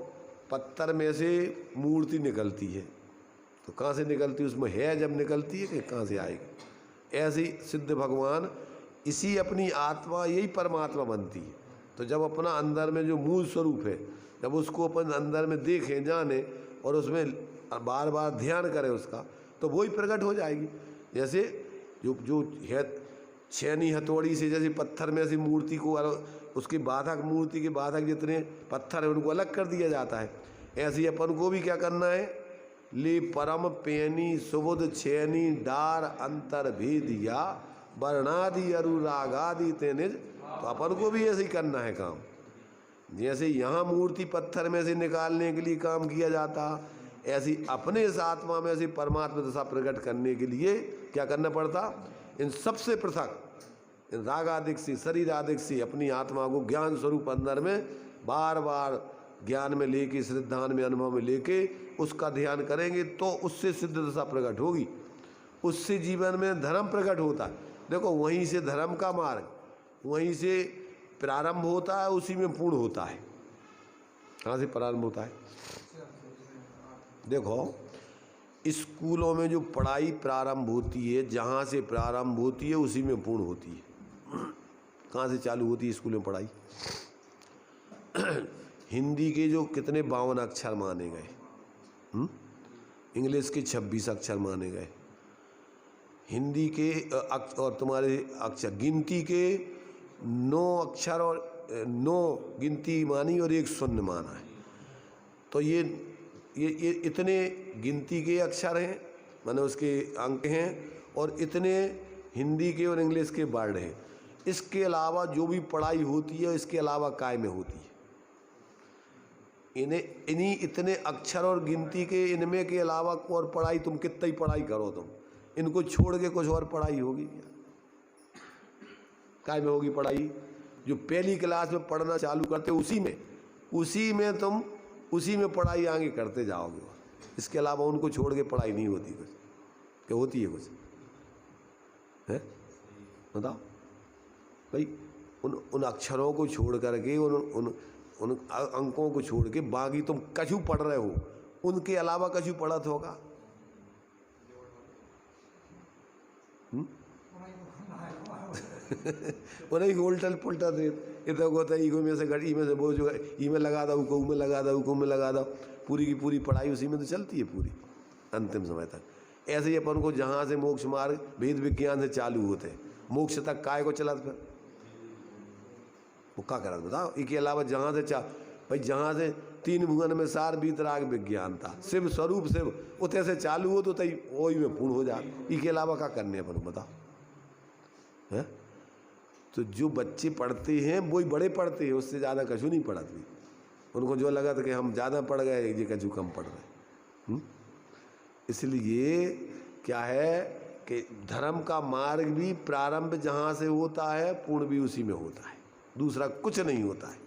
पत्थर में से मूर्ति निकलती है, तो कहाँ से निकलती है? उसमें है जब निकलती है कि कहाँ से आएगी? ऐसे ही सिद्ध भगवान इसी अपनी आत्मा, यही परमात्मा बनती है। तो जब अपना अंदर में जो मूल स्वरूप है, जब उसको अपन अंदर में देखें, जाने और उसमें बार बार ध्यान करें उसका, तो वही प्रकट हो जाएगी। जैसे जो है छेनी हथौड़ी से, जैसे पत्थर में ऐसी मूर्ति को, उसकी बाधक, मूर्ति के बाधक जितने पत्थर है उनको अलग कर दिया जाता है। ऐसे ही अपन को भी क्या करना है? ले परम पेनी सुबुध छेनी डार अंतर भेदिया वर्णादि अनुरागादि तेनिज। तो अपन को भी ऐसे ही करना है काम। जैसे यहाँ मूर्ति पत्थर में से निकालने के लिए काम किया जाता, ऐसी अपने इस आत्मा में ऐसी परमात्मा दशा प्रकट करने के लिए क्या करना पड़ता? इन सबसे पृथक, इन राग आदिक से, शरीर आदिक से अपनी आत्मा को ज्ञान स्वरूप अंदर में बार बार ज्ञान में लेके, श्रद्धान में, अनुभव में लेके उसका ध्यान करेंगे, तो उससे सिद्ध दशा प्रकट होगी। उससे जीवन में धर्म प्रकट होता है। देखो वहीं से धर्म का मार्ग, वहीं से प्रारंभ होता है, उसी में पूर्ण होता है। कहाँ से प्रारंभ होता है? देखो स्कूलों में जो पढ़ाई प्रारंभ होती है, जहाँ से प्रारंभ होती है उसी में पूर्ण होती है। कहाँ से चालू होती है स्कूल में पढ़ाई? हिंदी के जो कितने 52 अक्षर माने गए, इंग्लिश के 26 अक्षर माने गए, हिंदी के और तुम्हारे अक्षर गिनती के 9 अक्षर और 9 गिनती मानी और 1 शून्य माना है। तो ये इतने गिनती के अक्षर हैं, माने उसके अंक हैं, और इतने हिंदी के और इंग्लिश के वर्ड हैं। इसके अलावा जो भी पढ़ाई होती है, इसके अलावा काय में होती है। इन्हीं इतने अक्षर और गिनती के, इनमें के अलावा और पढ़ाई तुम कितना ही पढ़ाई करो, तुम इनको छोड़ के कुछ और पढ़ाई होगी क्या? काय में होगी पढ़ाई? जो पहली क्लास में पढ़ना चालू करते उसी में पढ़ाई आगे करते जाओगे। इसके अलावा उनको छोड़ के पढ़ाई नहीं होती कुछ। क्या होती है कुछ? है बताओ भाई। उन अक्षरों को छोड़ करके, उन अंकों को छोड़ के बाकी तुम कछु पढ़ रहे हो, उनके अलावा कछु पढ़त होगा? उन्हें उल्टल पुल्टा दे इतना होता है ईगो में से घड़ी में से वो जो ई में लगा दो को में लगा दो को में लगा दो, पूरी की पूरी पढ़ाई उसी में तो चलती है पूरी अंतिम समय तक। ऐसे ही अपन को जहाँ से मोक्ष मार्ग वेद विज्ञान से चालू होते हैं, मोक्ष तक काय को चला फिर वो क्या करा बताओ। इसके अलावा जहाँ से भाई जहाँ से 3 भुवन में सार बीतराग विज्ञान था, शिव स्वरूप शिव उतने से चालू हो तो तई वही में पूर्ण हो जाए। इसके अलावा क्या करने अपन बताओ है। तो जो बच्चे पढ़ते हैं वही बड़े पढ़ते हैं, उससे ज़्यादा कछु नहीं पढ़ते। उनको जो लगा था कि हम ज़्यादा पढ़ गए, ये कछु कम पढ़ रहे। इसलिए क्या है कि धर्म का मार्ग भी प्रारंभ जहाँ से होता है पूर्ण भी उसी में होता है, दूसरा कुछ नहीं होता है।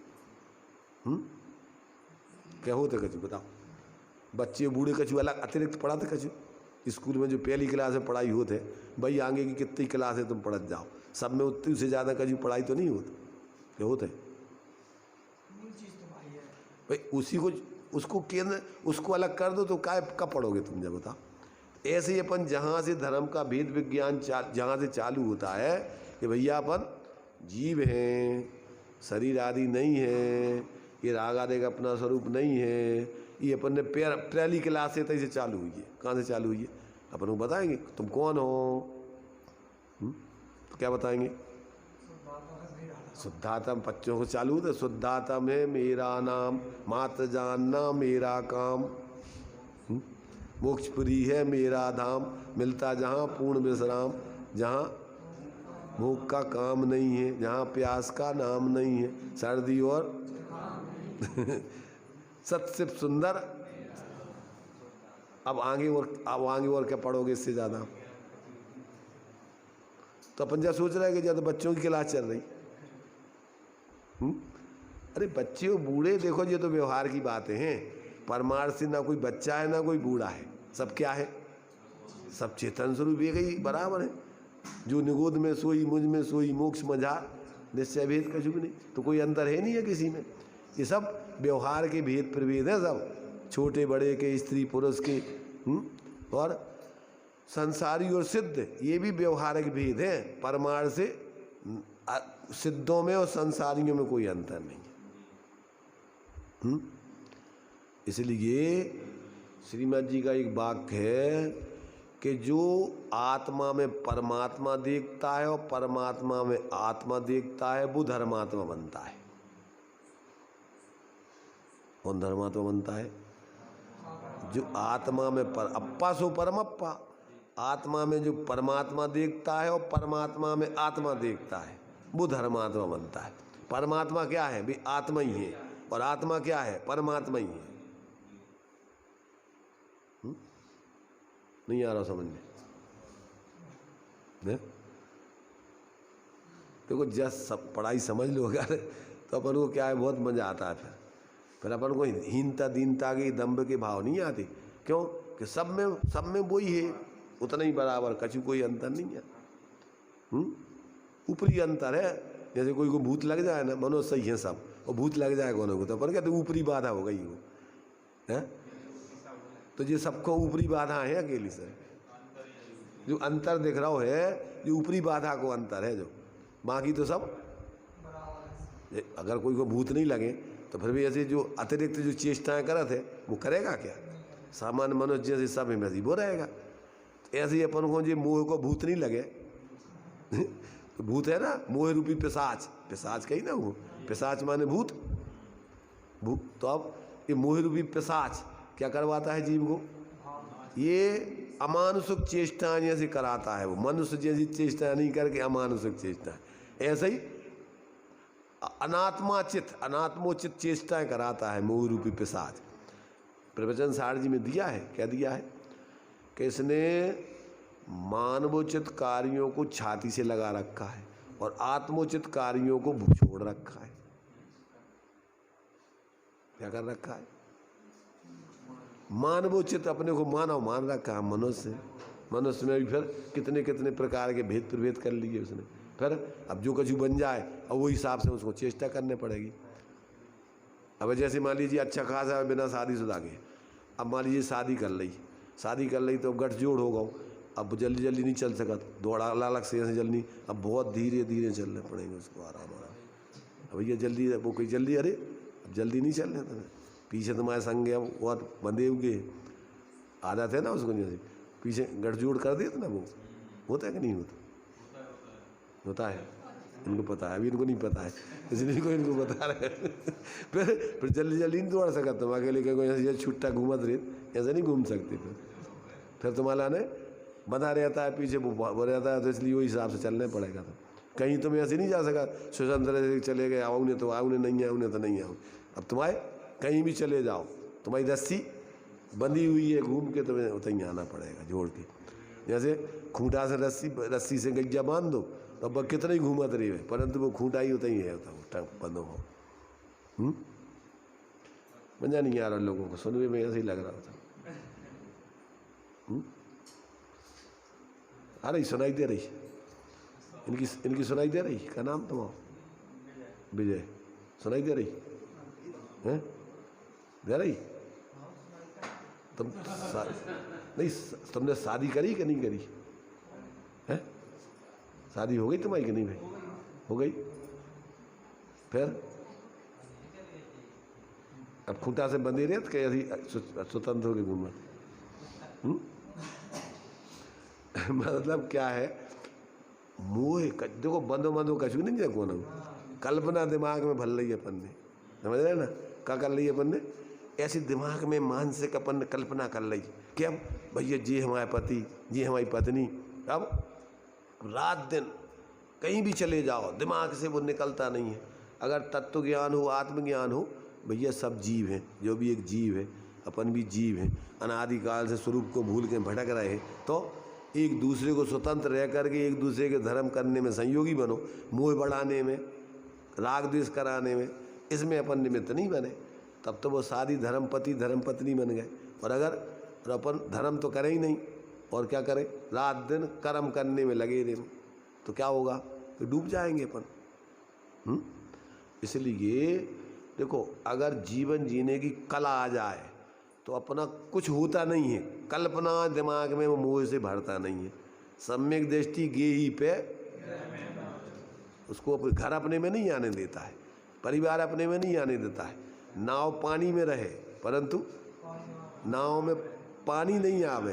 क्या होते कछु बताओ। बच्चे बूढ़े कछु अलग अतिरिक्त पढ़ाते कछु। स्कूल में जो पहली क्लास में पढ़ाई होते भाई आगे की कितनी क्लास है तुम पढ़त जाओ, सब में उतनी से ज़्यादा कछु पढ़ाई तो नहीं होती। क्या होते भाई उसी को उसको केंद्र उसको अलग कर दो तो काय कब पढ़ोगे तुम जब बताओ। ऐसे ही अपन जहाँ से धर्म का भेद विज्ञान जहाँ से चालू होता है कि भैया अपन जीव हैं, शरीर आदि नहीं है, ये राग आदि का अपना स्वरूप नहीं है, ये अपन ने पहली क्लास से तैसे चालू हुई है। कहाँ से चालू हुई है अपन को बताएंगे तुम कौन हो। तो क्या बताएंगे शुद्धात्म बच्चों को चालू होता है। शुद्धात्म है मेरा नाम, मात्र जानना मेरा काम, मोक्षपुरी है मेरा धाम, मिलता जहाँ पूर्ण विश्राम, जहाँ भूख का काम नहीं है, जहाँ प्यास का नाम नहीं है, सर्दी और सत्य सुंदर। अब आगे और क्या पढ़ोगे इससे ज़्यादा। तो अपन जब सोच रहे हैं कि जब बच्चों की क्लास चल रही। अरे बच्चे और बूढ़े देखो ये तो व्यवहार की बातें हैं। परमार्थ से ना कोई बच्चा है ना कोई बूढ़ा है, सब क्या है, सब चेतन स्वरूप एक ही बराबर है। जो निगोद में सोई मुझ में सोई मोक्ष मझार, निश्चय भेद कछु भी नहीं। तो कोई अंतर है नहीं है किसी में। ये सब व्यवहार के भेद प्रभेद है, सब छोटे बड़े के, स्त्री पुरुष के, और संसारी और सिद्ध ये भी व्यवहारिक भेद है। परमार्थ से सिद्धों में और संसारियों में कोई अंतर नहीं है। इसलिए श्रीमद जी का एक वाक्य है कि जो आत्मा में परमात्मा देखता है और परमात्मा में आत्मा देखता है वो धर्मात्मा बनता है। कौन धर्मात्मा बनता है? जो आत्मा में अप्पा सो परमप्पा, आत्मा में जो परमात्मा देखता है और परमात्मा में आत्मा देखता है वो धर्मात्मा बनता है। परमात्मा क्या है भी आत्मा ही है, और आत्मा क्या है परमात्मा ही है। नहीं आ रहा समझने? देखो जस्ट सब पढ़ाई समझ लो अगर तो अपन को क्या है बहुत मज़ा आता है। फिर अपन को हीनता दीनता के दम्भ के भाव नहीं आते। क्यों कि सब में वही है, उतना ही बराबर, कछु कोई अंतर नहीं है। ऊपरी अंतर है। जैसे कोई को भूत लग जाए ना, मनुष्य सही है सब, और भूत लग जाए कोनो को तो अपन कहते ऊपरी बाधा हो गई वो है। तो ये सबको ऊपरी बाधा है अकेली से। जो अंतर दिख रहा है जो ऊपरी बाधा को अंतर है, जो बाकी तो सब। अगर कोई को भूत नहीं लगे तो फिर भी ऐसे जो अतिरिक्त जो चेष्टाएं करे थे वो करेगा क्या? सामान्य मनुष्य जैसे सब में वो रहेगा। तो ऐसे ही अपन को जो मोह को भूत नहीं लगे तो भूत है ना, मोह रूपी पिशाच, पिशाच कही ना, वो पिशाच माने भूत। तो अब ये मोह रूपी पिशाच क्या करवाता है जीव को? ये अमानुषिक चेष्टाएं जैसे कराता है। वो मनुष्य जैसी चेष्टा नहीं करके अमानुषिक चेष्टा, ऐसे ही अनात्मोचित चेष्टाएं कराता है मोह रूपी पिशाच। प्रवचन सार जी में दिया है, क्या दिया है कि इसने मानवोचित कार्यों को छाती से लगा रखा है और आत्मोचित कार्यों को छोड़ रखा है। क्या कर रखा है? मानवोचित अपने को मान रखा है। मनुष्य में भी फिर कितने कितने प्रकार के भेद प्रभेद कर लिए उसने। फिर अब जो कछु बन जाए और वो हिसाब से उसको चेष्टा करने पड़ेगी। अब जैसे मान लीजिए अच्छा खासा है बिना शादीशुदा के, अब मान लीजिए शादी कर ली तो गठजोड़ होगा। अब जल्दी जल्दी नहीं चल सका, दौड़ा अलग से ऐसे जल्दी, अब बहुत धीरे धीरे चलने पड़ेंगे उसको, आराम आराम। अब भैया जल्दी, वो कोई जल्दी, अरे अब जल्दी नहीं चलने तुम्हें, पीछे तुम्हारे संग अब बहुत बंधे हुए आदत है ना उसको, जैसे पीछे गठजोड़ कर दिए थे ना, वो होता है कि नहीं होता? होता है, इनको पता है, अभी इनको नहीं पता है इसलिए कोई इनको बता रहे हैं। फिर जल्दी जल्दी नहीं दौड़ सका तुम अकेले, कोई ऐसे छुट्टा घूमत रहे, ऐसे नहीं घूम सकते। फिर तुम्हारा ने बना रहता है पीछे, वो रहता है, तो इसलिए वही हिसाब से चलना पड़ेगा। तो कहीं तुम ऐसे नहीं जा सका स्वतंत्र से चले गए, आओ ने तो आओ, ने नहीं आओ ने तो नहीं आओ। अब तुम्हारे कहीं भी चले जाओ, तुम्हारी रस्सी बंधी हुई है, घूम के तुम्हें उतहीं आना पड़ेगा जोड़ के। जैसे खूंटा से रस्सी से गैया बांध दो, तो अब कितना ही घूमत रही है, परंतु वो खूंटा ही उतना ही है, बंदो हो। मजा नहीं आ रहा लोगों को सुनने में, ऐसे ही लग रहा था। आ रही, सुनाई दे रही, इनकी सुनाई दे रही? क्या नाम तुम्हारा? विजय। सुनाई दे रही है? दे रही? तुम नहीं, तुमने शादी करी कि नहीं करी है? शादी हो गई तुम्हारी कि नहीं भाई? हो गई। फिर अब खूंटा से बंधी रहे तो कैसी स्वतंत्र होगी घूमना? मतलब क्या है, मोह देखो, बंदो बंदो कछु नहीं देखो ना, कल्पना दिमाग में भर रही है अपन ने, समझ रहे ना? क्या कर रही है अपन ने? ऐसी दिमाग में मानसिक अपन ने कल्पना कर ली कि अब भैया जी हमारे पति, जी हमारी पत्नी, अब रात दिन कहीं भी चले जाओ दिमाग से वो निकलता नहीं है। अगर तत्व ज्ञान हो, आत्मज्ञान हो, भैया सब जीव हैं, जो भी एक जीव है, अपन भी जीव हैं, अनादिकाल से स्वरूप को भूल के भटक रहे हैं। तो एक दूसरे को स्वतंत्र रह करके एक दूसरे के धर्म करने में संयोगी बनो, मोह बढ़ाने में, राग द्वेष कराने में, इसमें अपन निमित्त नहीं बने। तब तो वो शादी धर्मपति धर्मपत्नी बन गए। और अगर अपन धर्म तो करें ही नहीं, और क्या करें, रात दिन कर्म करने में लगे रहे, तो क्या होगा? तो डूब जाएंगे अपन। इसलिए देखो, अगर जीवन जीने की कला आ जाए तो अपना कुछ होता नहीं है, कल्पना दिमाग में वो मोह से भरता नहीं है। सम्यक दृष्टि गे ही पे, उसको घर अपने में नहीं आने देता है, परिवार अपने में नहीं आने देता है। नाव पानी में रहे, परंतु नाव में पानी नहीं आवे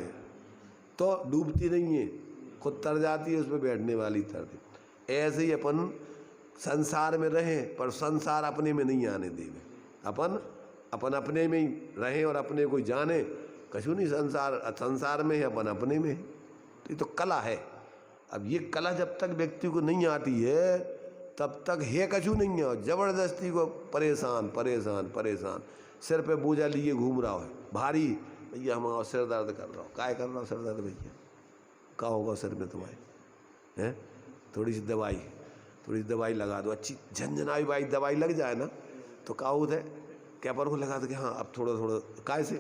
तो डूबती नहीं है, खुद तर जाती है, उस पर बैठने वाली तरती। ऐसे ही अपन संसार में रहें, पर संसार अपने में नहीं आने देवे। अपन अपने में ही रहें और अपने को जाने, कछु नहीं संसार में है, अपन अपने में है। तो ये तो कला है। अब ये कला जब तक व्यक्ति को नहीं आती है तब तक है कछु नहीं है। जबरदस्ती को परेशान परेशान परेशान, सिर पे बोझा लिए घूम रहा है भारी, भैया हमारा सिर दर्द कर रहा हो, काय कर रहा हो सिर दर्द भैया? क्या होगा सिर में तुम्हारे? हैं? थोड़ी सी दवाई लगा दो, अच्छी झंझनाई भाई दवाई लग जाए ना तो क्या होता है, क्या पर को लगा दो कि हाँ अब थोड़ा थोड़ा, काय से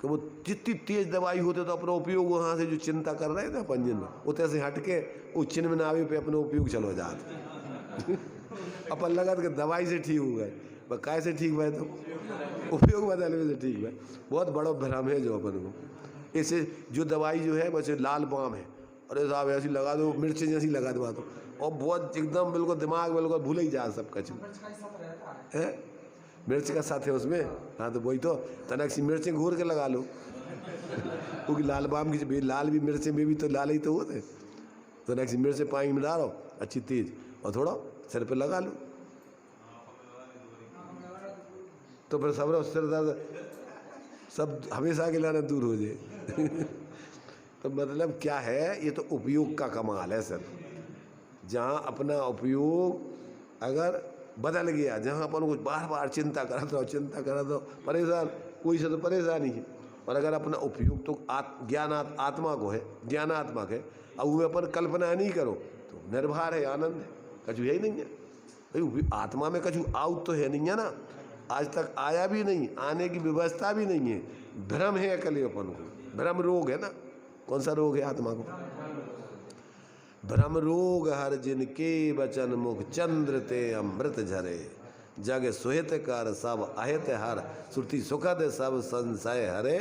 कि वो जितनी तेज दवाई होते तो अपना उपयोग वहाँ से जो चिंता कर रहे थे पंजन में, उतने से हट के वो चिन्ह नावे पे अपना उपयोग चलो जाते। अपन लगा कि दवाई से ठीक हो गए, बस काय से ठीक हुआ? तो उपयोग बदलने से ठीक हुआ। बहुत बड़ा भ्रम है जो अपन को। ऐसे जो दवाई जो है वैसे लाल बाम है, अरे साहब ऐसी लगा दो, मिर्च जैसी लगा दो तो, और बहुत एकदम बिल्कुल दिमाग बिल्कुल भूल ही जा सब कुछ है। मिर्च का साथ है उसमें, हाँ तो वही तो तनक सी मिर्चें घूर के लगा लो, क्योंकि लाल बाम की लाल भी मिर्चें में भी तो लाल ही तो होते। तनक सी मिर्चें पानी में डालो अच्छी तेज, और थोड़ा सिर पे लगा लो, तो फिर सब सिर दर्द सब हमेशा के लिए दूर हो जाए। तो मतलब क्या है, ये तो उपयोग का कमाल है सर। जहाँ अपना उपयोग अगर बदल गया, जहाँ अपन को बार बार चिंता करा दो परेशान, कोई से तो परेशानी है। और अगर अपना उपयोग तो आत्मा ज्ञानात्मक है, अब वो अपन कल्पना नहीं करो तो निर्भर है, आनंद है, कछु है ही नहीं है भाई। आत्मा में कछु आउट तो है नहीं है ना, आज तक आया भी नहीं, आने की व्यवस्था भी नहीं है। भ्रम है अकेले अपन को, भ्रम रोग है ना। कौन सा रोग है आत्मा को? भ्रम रोग हर जिनके बचन मुख चंद्र ते अमृत झरे, जग सुहित कर सब अहित हर, श्रुति सुखद सब संशय हरे।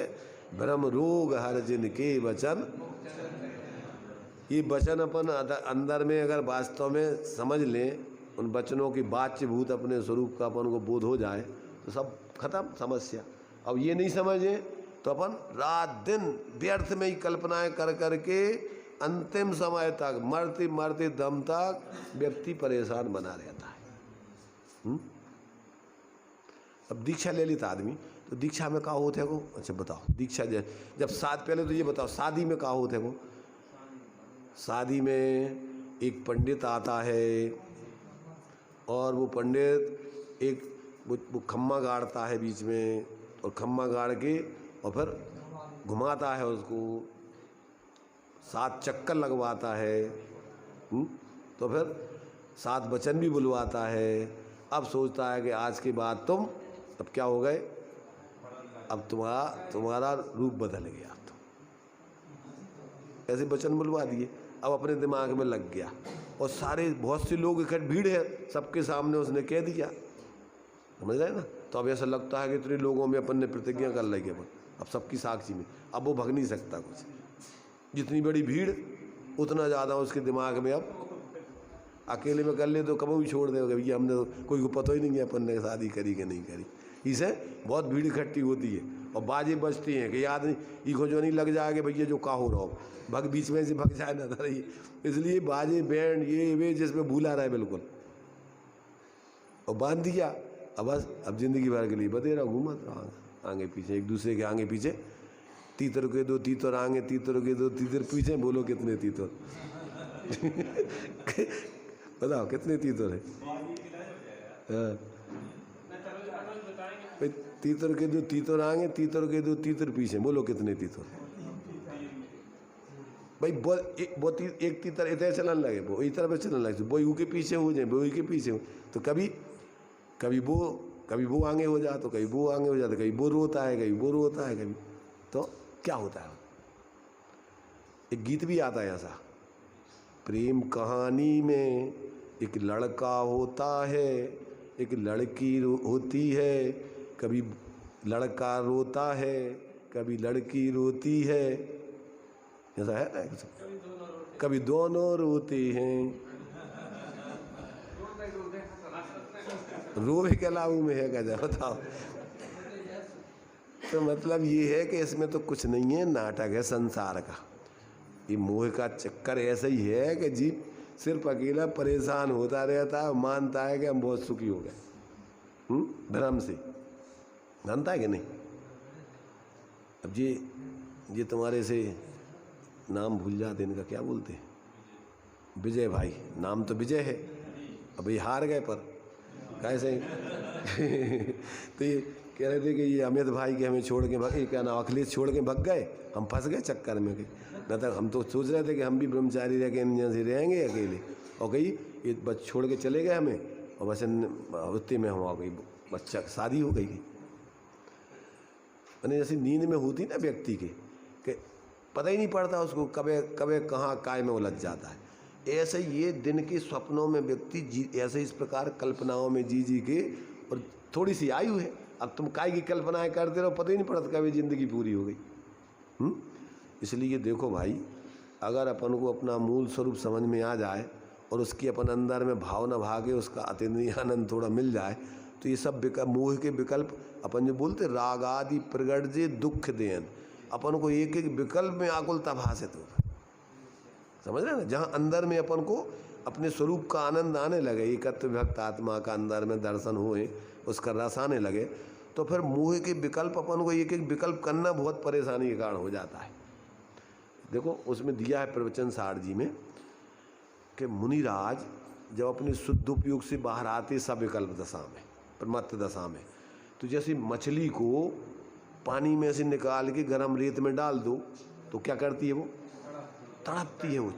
भ्रम रोग हर जिनके बचन ये वचन अपन अंदर में अगर वास्तव में समझ लें, उन वचनों की बाच्यभूत अपने स्वरूप का अपन को बोध हो जाए तो सब खत्म समस्या। अब ये नहीं समझें तो अपन रात दिन व्यर्थ में ही कल्पनाएं कर करके अंतिम समय तक मरते मरते दम तक व्यक्ति परेशान बना रहता है। अब दीक्षा ले लेता आदमी तो दीक्षा में का होते को, अच्छा बताओ दीक्षा जब पहले तो ये बताओ शादी में का होते को। शादी में एक पंडित आता है और वो पंडित एक वो खम्मा गाड़ता है बीच में, और खम्मा गाड़ के और फिर घुमाता है उसको, 7 चक्कर लगवाता है। तो फिर 7 वचन भी बुलवाता है। अब सोचता है कि आज के बाद तुम अब क्या हो गए, अब तुम्हारा रूप बदल गया। तो ऐसे वचन बुलवा दिए, अब अपने दिमाग में लग गया और बहुत से लोग भीड़ है, सबके सामने उसने कह दिया, समझ रहे ना। तो अब ऐसा लगता है कि इतने लोगों में अपन ने प्रतिज्ञा कर ली अपन, अब सबकी साक्षी में, अब वो भग नहीं सकता कुछ। जितनी बड़ी भीड़ उतना ज़्यादा उसके दिमाग में, अब अकेले में कर ले तो कभी भी छोड़ देगा, भैया हमने तो कोई को पता ही नहीं है अपन ने शादी करी कि नहीं करी। इसे बहुत भीड़ इकट्ठी होती है और बाजे बजती हैं कि याद नहीं इको जो नहीं लग जाएगा भैया जो का हो रहा हो, भग बीच में से भग जाए ना रही। इसलिए बाजे बैंड ये वे जिसमें भूला रहा है बिल्कुल, और बांध दिया। अब बस अब जिंदगी भर के लिए बतेरा घूमत रहा आगे पीछे, एक दूसरे के आगे पीछे। तीतर के 2 तीतर आगे, तीतर के 2 तीतर पीछे, बोलो कितने तीतर बताओ कितने तीतर है। तीतर के 2 तीतर आगे, तीतर के 2 तीतर पीछे, बोलो कितने तीतर। भाई एक तीतर इधर चलन लगे, वो इधर पे चलन लगे, वो के पीछे हो जाए, वो के पीछे हो, तो कभी वो आगे हो जाए तो कभी वो आगे हो जाता, कभी वो रोता है, कभी वो रोता है, कभी तो क्या होता है। एक गीत भी आता है ऐसा, प्रेम कहानी में एक लड़का होता है, एक लड़की होती है, कभी लड़का रोता है, कभी लड़की रोती है, ऐसा है ना, कभी दोनों रोते हैं। रोवे के लाऊ में है क्या, बताओ। तो मतलब ये है कि इसमें तो कुछ नहीं है, नाटक है संसार का। ये मोह का चक्कर ऐसा ही है कि जीव सिर्फ अकेला परेशान होता रहता है, मानता है कि हम बहुत सुखी हो गए, भ्रम से मानता है कि नहीं। अब ये तुम्हारे से नाम भूल जाते, इनका क्या बोलते हैं, विजय भाई, नाम तो विजय है, अब ये हार गए पर कैसे तो ये कह रहे थे कि ये अमित भाई के हमें छोड़ के भागे, क्या नाम अखिलेश छोड़ के भग गए, हम फंस गए चक्कर में। न तक हम तो सोच रहे थे कि हम भी ब्रह्मचारी रह के इन से रहेंगे अकेले, और कहीं ये बस छोड़ के चले गए हमें, और बस उतने में हम आ गई, बच्चा शादी हो गई। मैंने जैसे नींद में होती ना व्यक्ति के कि पता ही नहीं पड़ता उसको कब कहाँ काय में उलझ जाता है, ऐसे ये दिन के स्वप्नों में व्यक्ति ऐसे इस प्रकार कल्पनाओं में जी के, और थोड़ी सी आयु है, अब तुम काय की कल्पनाएं करते रहो, पता ही नहीं पड़ता कभी जिंदगी पूरी हो गई। इसलिए देखो भाई, अगर अपन को अपना मूल स्वरूप समझ में आ जाए और उसकी अपन अंदर में भावना भागे, उसका अतीन्द्रिय आनंद थोड़ा मिल जाए, तो ये सब मोह के विकल्प अपन जो बोलते राग आदि प्रगट जे दुख देन, अपन को एक एक विकल्प में आकुलता भाषित हो, समझ रहे ना। जहाँ अंदर में अपन को अपने स्वरूप का आनंद आने लगे, एकत्व भक्त आत्मा का अंदर में दर्शन हुए, उसका रस आने लगे, तो फिर मोह के विकल्प अपन को एक एक विकल्प करना बहुत परेशानी के कारण हो जाता है। देखो उसमें दिया है प्रवचन सार जी में कि मुनिराज जब अपने शुद्ध उपयोग से बाहर आते सविकल्प दशा में, प्रमत्त दशा में, तो जैसे मछली को पानी में से निकाल के गर्म रेत में डाल दो तो क्या करती है, वो तड़पती है, वो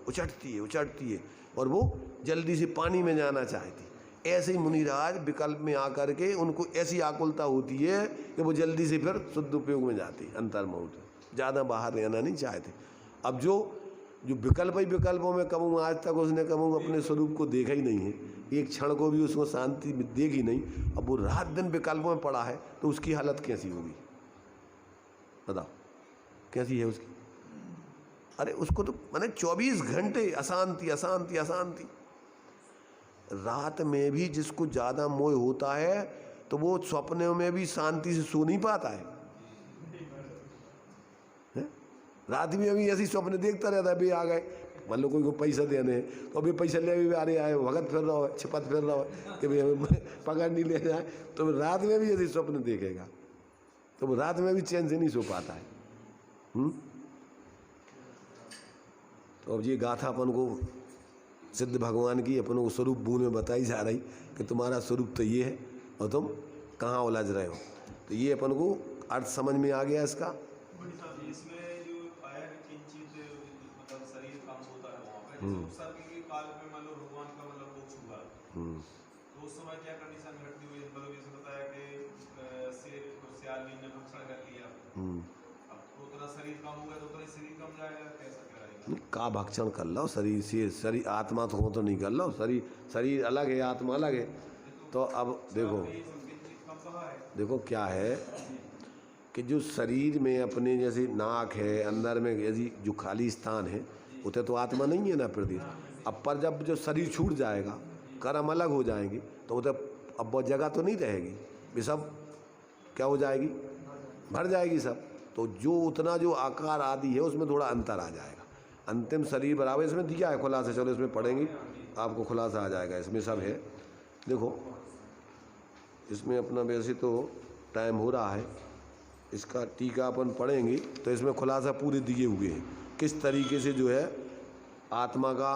उचटती है और वो जल्दी से पानी में जाना चाहती। ऐसे ही मुनिराज विकल्प में आकर के उनको ऐसी आकुलता होती है कि वो जल्दी से फिर शुद्ध उपयोग में जाती, अंतर्मुख, ज़्यादा बाहर रहना नहीं चाहते। अब जो विकल्प ही विकल्पों में कहूँ, आज तक उसने कहूँ अपने स्वरूप को देखा ही नहीं है, एक क्षण को भी उसको शांति देगी नहीं, अब वो रात दिन विकल्पों में पड़ा है, तो उसकी हालत कैसी होगी बताओ, कैसी है उसकी। अरे उसको तो मैंने 24 घंटे अशांति अशांति अशांति। रात में भी जिसको ज़्यादा मोह होता है तो वो सपने में भी शांति से सो नहीं पाता है। रात में अभी ऐसी स्वप्न देखता रहता है, भी आ गए, मान लो कोई को पैसा देने हैं तो अभी पैसा ले भी आ रहे आए, भगत फिर रहा है, छिपत फिर रहा है कि भाई हमें पकड़ नहीं ले जाए, तो रात में भी ऐसी स्वप्न देखेगा तो वो रात में भी चैन से नहीं सो पाता है। तो अब ये गाथा अपन को सिद्ध भगवान की अपनों को स्वरूप बूंद में बताई जा रही कि तुम्हारा स्वरूप तो ये है और तुम कहाँ उलझ रहे हो। तो ये अपन को अर्थ समझ में आ गया इसका। इसमें जो आया कि किंचित मतलब शरीर काम होता है वहाँ पे, जैसे सर्ग के काल में मान लो भगवान का मतलब मोक्ष हुआ, तो उस समय क्या कंडीशन घटती हुई, मतलब जैसे बताया कि सियाल ने भक्षण कर लिया, अब तो उतना शरीर कम हो गया तो उतना शरीर कम जाएगा, कैसा क्या रहेगा? का भक्षण कर लो शरीर से, शरीर आत्मा तो हो तो नहीं कर लो, शरीर अलग है आत्मा अलग है। तो अब देखो क्या है कि जो शरीर में अपने जैसे नाक है, अंदर में यदि जो खाली स्थान है उतने तो आत्मा नहीं है ना प्रदेश। अब पर जब जो शरीर छूट जाएगा, कर्म अलग हो जाएंगे तो उधर अब वो जगह तो नहीं रहेगी, ये सब क्या हो जाएगी, भर जाएगी सब। तो जो उतना जो आकार आदि है उसमें थोड़ा अंतर आ जाएगा। अंतिम शरीर बराबर इसमें दिया है खुलासा, चलो इसमें पढ़ेंगे आपको खुलासा आ जाएगा, इसमें सब है। देखो इसमें अपना वैसे तो टाइम हो रहा है, इसका टीका अपन पढ़ेंगे तो इसमें खुलासा पूरे दिए हुए हैं किस तरीके से जो है आत्मा का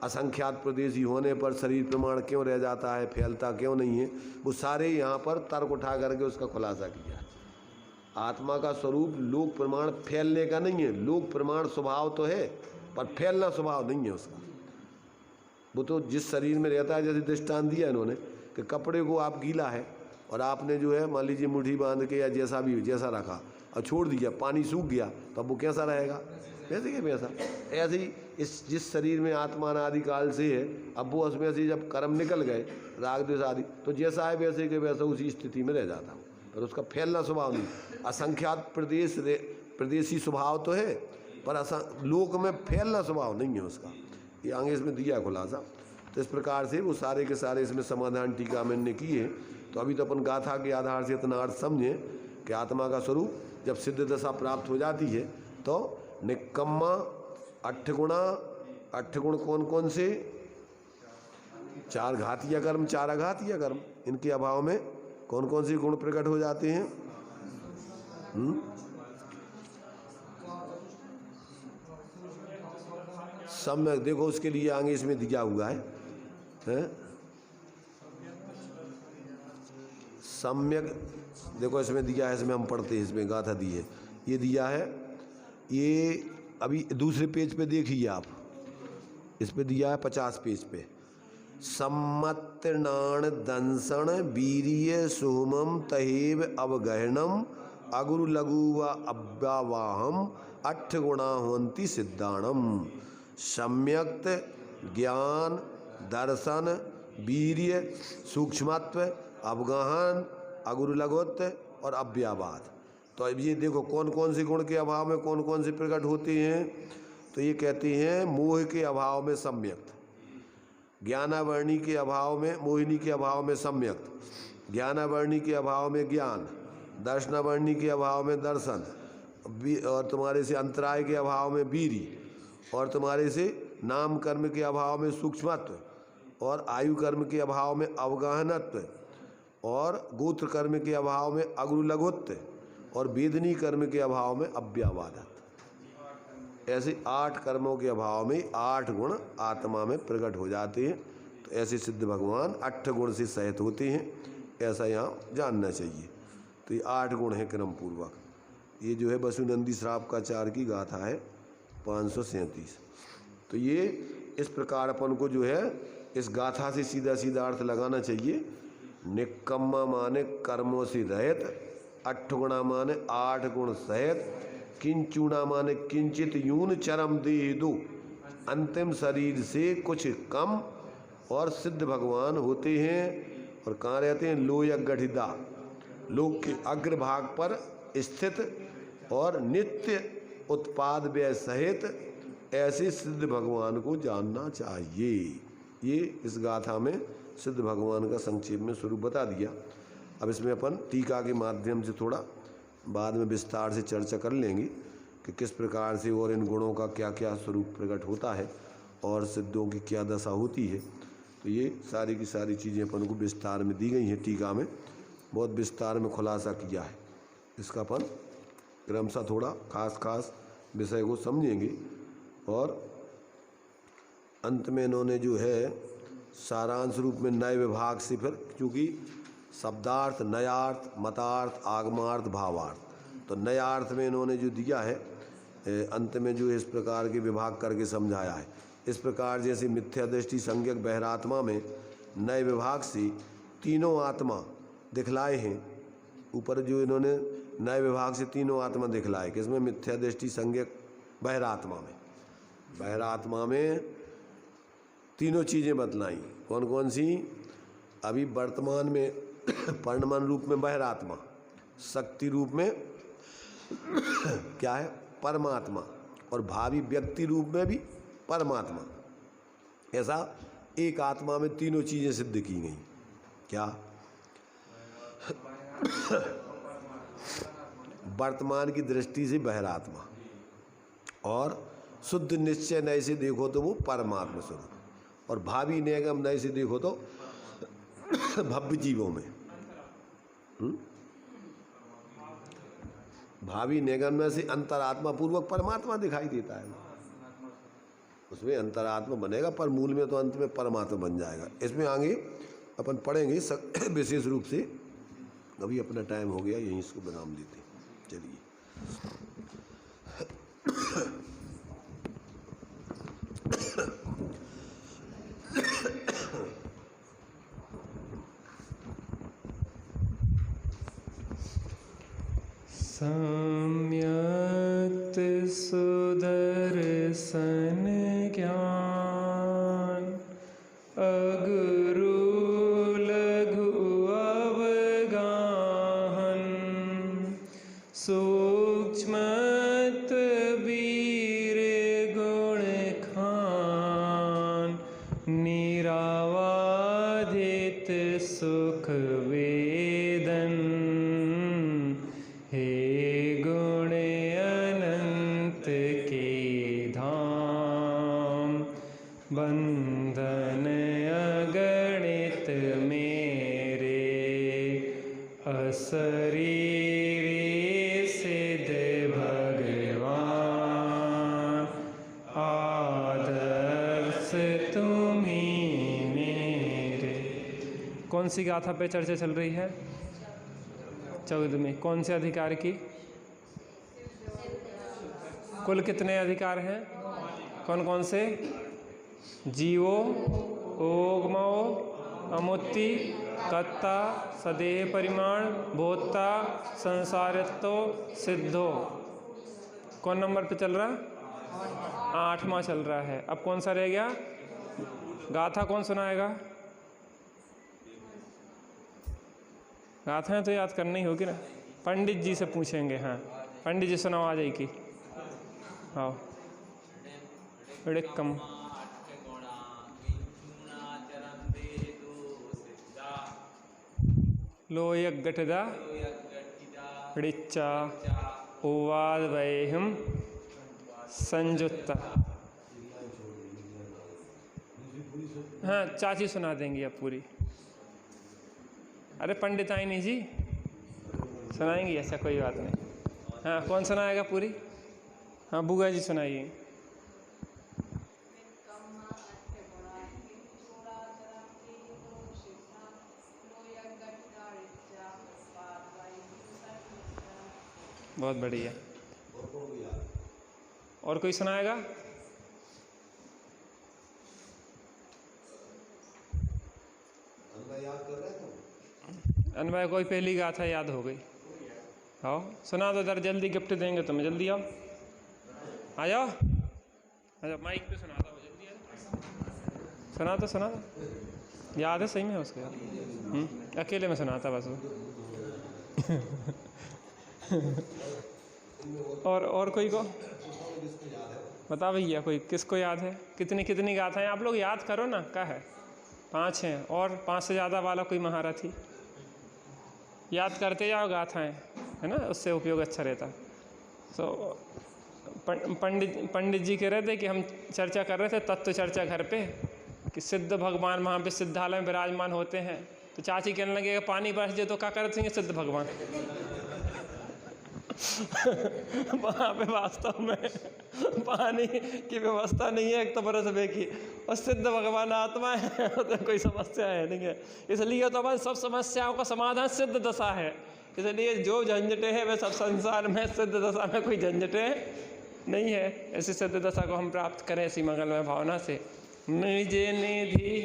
असंख्यात प्रदेशी होने पर शरीर प्रमाण क्यों रह जाता है, फैलता क्यों नहीं है, वो सारे यहाँ पर तर्क उठा करके उसका खुलासा किया है। आत्मा का स्वरूप लोक प्रमाण फैलने का नहीं है, लोक प्रमाण स्वभाव तो है पर फैलना स्वभाव नहीं है उसका। वो तो जिस शरीर में रहता है, जैसे दृष्टांत दिया इन्होंने कि कपड़े को आप गीला है और आपने जो है मान लीजिए मुट्ठी बांध के या जैसा भी जैसा रखा और छोड़ दिया, पानी सूख गया तो अब वो कैसा रहेगा, वैसे के वैसा। ऐसे ही इस जिस शरीर में आत्मा आदि काल से है, अब वो उसमें से जब कर्म निकल गए राग द्वेष आदि तो जैसा है वैसे के वैसा उसी स्थिति में रह जाता हूँ, पर उसका फैलना स्वभाव नहीं। असंख्यात प्रदेशी स्वभाव तो है पर लोक में फैलना स्वभाव नहीं है उसका। ये आगे इसमें दिया खुलासा। तो इस प्रकार से वो सारे के सारे इसमें समाधान टीका मैंने किए। तो अभी तो अपन गाथा के आधार से इतना अर्थ समझें कि आत्मा का स्वरूप जब सिद्ध दशा प्राप्त हो जाती है तो निकम्मा अट्ठ गुण कौन कौन से, 4 घातीय कर्म 4 अघातीय कर्म, इनके अभाव में कौन कौन से गुण प्रकट हो जाते हैं। सम्यक देखो उसके लिए आगे इसमें दिया हुआ है, सम्यक देखो इसमें दिया है, इसमें हम पढ़ते हैं, इसमें गाथा दी है, ये दिया है। ये अभी दूसरे पेज पे देखिए आप, इस पे दिया है 50 पेज पे, सम्मतनाण दंसन वीर्य सुहमम तहेव अवगहनम अगुरु लघु व अव्यावाहम 8 गुणा होन्ति सिद्धाणम। सम्यक्त ज्ञान दर्शन वीर्य सूक्ष्मत्व अवगाहन अगुरु लघुत्व और अव्यावाद। तो अब ये देखो कौन कौन से गुण के अभाव में कौन कौन से प्रकट होते हैं। तो ये कहते हैं मोह के अभाव में सम्यक्त, ज्ञानावर्णी के अभाव में, मोहिनी के अभाव में सम्यक्त, ज्ञानावर्णी के अभाव में ज्ञान, दर्शनावर्णी के अभाव में दर्शन, और तुम्हारे से अंतराय के अभाव में वीरी, और तुम्हारे से नाम कर्म के अभाव में सूक्ष्मत्व, और आयु कर्म के अभाव में अवगाहनत्व, और गोत्र कर्म के अभाव में अगुरु लघुत्व, और वेदनी कर्म के अभाव में अव्यावादत। ऐसे 8 कर्मों के अभाव में 8 गुण आत्मा में प्रकट हो जाते हैं। तो ऐसे सिद्ध भगवान 8 गुण से सहित होते हैं, ऐसा यहाँ जानना चाहिए। तो ये 8 गुण हैं क्रम पूर्वक। ये जो है वसुनंदी श्रावकाचार की गाथा है 537। तो ये इस प्रकार अपन को जो है इस गाथा से सीधा सीधा अर्थ लगाना चाहिए। निकम्मा माने कर्मों से रहित, 8 गुणा माने 8 गुण सहित, किंचुणा माने किंचित यून चरम देह दो, अंतिम शरीर से कुछ कम, और सिद्ध भगवान होते हैं। और कहाँ रहते हैं, लोय गठिदा, लोक के अग्रभाग पर स्थित, और नित्य उत्पाद व्यय सहित, ऐसे सिद्ध भगवान को जानना चाहिए। ये इस गाथा में सिद्ध भगवान का संक्षेप में स्वरूप बता दिया। अब इसमें अपन टीका के माध्यम से थोड़ा बाद में विस्तार से चर्चा कर लेंगे कि किस प्रकार से और इन गुणों का क्या क्या स्वरूप प्रकट होता है और सिद्धों की क्या दशा होती है। तो ये सारी की सारी चीज़ें अपन को विस्तार में दी गई हैं। टीका में बहुत विस्तार में खुलासा किया है। इसका अपन क्रमशः थोड़ा खास विषय को समझेंगे और अंत में इन्होंने जो है सारांश रूप में नए विभाग से फिर, चूँकि शब्दार्थ, नयार्थ, मतार्थ, आगमार्थ, भावार्थ, तो नयार्थ में इन्होंने जो दिया है अंत में जो इस प्रकार के विभाग करके समझाया है। इस प्रकार जैसे मिथ्या दृष्टि संज्ञक बहिरात्मा में नए विभाग से तीनों आत्मा दिखलाए हैं। ऊपर जो इन्होंने नए विभाग से तीनों आत्मा दिखलाए, किसमें? मिथ्या दृष्टि संज्ञक बहिरात्मा में। बहिरात्मा में तीनों चीज़ें बतलाई। कौन कौन सी? अभी वर्तमान में पर्णमान रूप में बहिरात्मा, शक्ति रूप में क्या है? परमात्मा, और भावी व्यक्ति रूप में भी परमात्मा। ऐसा एक आत्मा में तीनों चीज़ें सिद्ध की गई। क्या? वर्तमान की दृष्टि से बहिरात्मा, और शुद्ध निश्चय नए से देखो तो वो परमात्मा स्वरूप, और भावी निगम नए से देखो तो भव्य जीवों में। भावी निगम में से अंतरात्मा पूर्वक परमात्मा दिखाई देता है, उसमें अंतरात्मा बनेगा, पर मूल में तो अंत में परमात्मा बन जाएगा। इसमें आगे अपन पढ़ेंगे विशेष रूप से। अभी अपना टाइम हो गया, यहीं इसको विराम देते हैं। चलिए। सम्यक् सुदर्शन ज्ञान अगुरु लघु अवगाहन सूक्ष्मत वीर गुण खान निरावाधित सुख वेदन हे गुण अनंत के धाम बंधन अगणित मेरे अशरीरी सिद्ध भगवान आदर्श तुम्ही मेरे। कौन सी गाथा पे चर्चा चल रही है? 14वीं। कौन से अधिकार की? कुल कितने अधिकार हैं? कौन कौन से? जीवो, ओगमो, अमुत्ति, कत्ता, सदेह परिमाण, भोक्ता, संसारित्व, सिद्धो। कौन नंबर पे चल रहा? 8वां चल रहा है। अब कौन सा रह गया? गाथा कौन सुनाएगा? गाथाएं तो याद करनी होगी ना। पंडित जी से पूछेंगे। हाँ, पंडित जी सुनाओ आ जाएगी। आओ। कम लोयक गठदा ऋचा ओवाद वैहिम संयुक्ता। हाँ, चाची सुना देंगी अब पूरी। अरे पंडिताइनी जी सुनाएंगी, ऐसा कोई बात नहीं। हाँ, कौन सुनाएगा पूरी? हाँ, बुआ जी सुनाइए। बहुत बढ़िया। और कोई सुनाएगा? अनभाई कोई पहली गाथा याद हो गई? आओ सुना दो, जरा जल्दी गिफ्ट देंगे तुम्हें। जल्दी आओ, आ जाओ, आ जाओ। माइक पे सुना दो, जल्दी आ। सुना दो। याद है सही में उसके? अकेले में सुनाता बस वो। और कोई को? बता भैया, कोई किसको याद है? कितनी कितनी गाथाएं आप लोग याद करो ना, क्या है? 5 हैं, और 5 से ज़्यादा वाला कोई महारथी याद करते जाओ गाथाएं, है ना, उससे उपयोग अच्छा रहता। तो पंडित जी कह रहे थे कि हम चर्चा कर रहे थे तत्व चर्चा घर पे, कि सिद्ध भगवान वहाँ पे सिद्धालय में विराजमान होते हैं। तो चाची कहने लगे पानी बरस जाए तो क्या करते हैं सिद्ध भगवान? वहाँ पे वास्तव में पानी की व्यवस्था नहीं है, एक तो बरसबे की, और सिद्ध भगवान आत्मा है, तो कोई समस्या है नहीं है। इसलिए तो अपन सब समस्याओं का समाधान सिद्ध दशा है। इसलिए जो झंझटें हैं वे सब संसार में, सिद्ध दशा में कोई झंझटें नहीं है। ऐसी सिद्ध दशा को हम प्राप्त करें ऐसी मंगलमय भावना से। निज निधि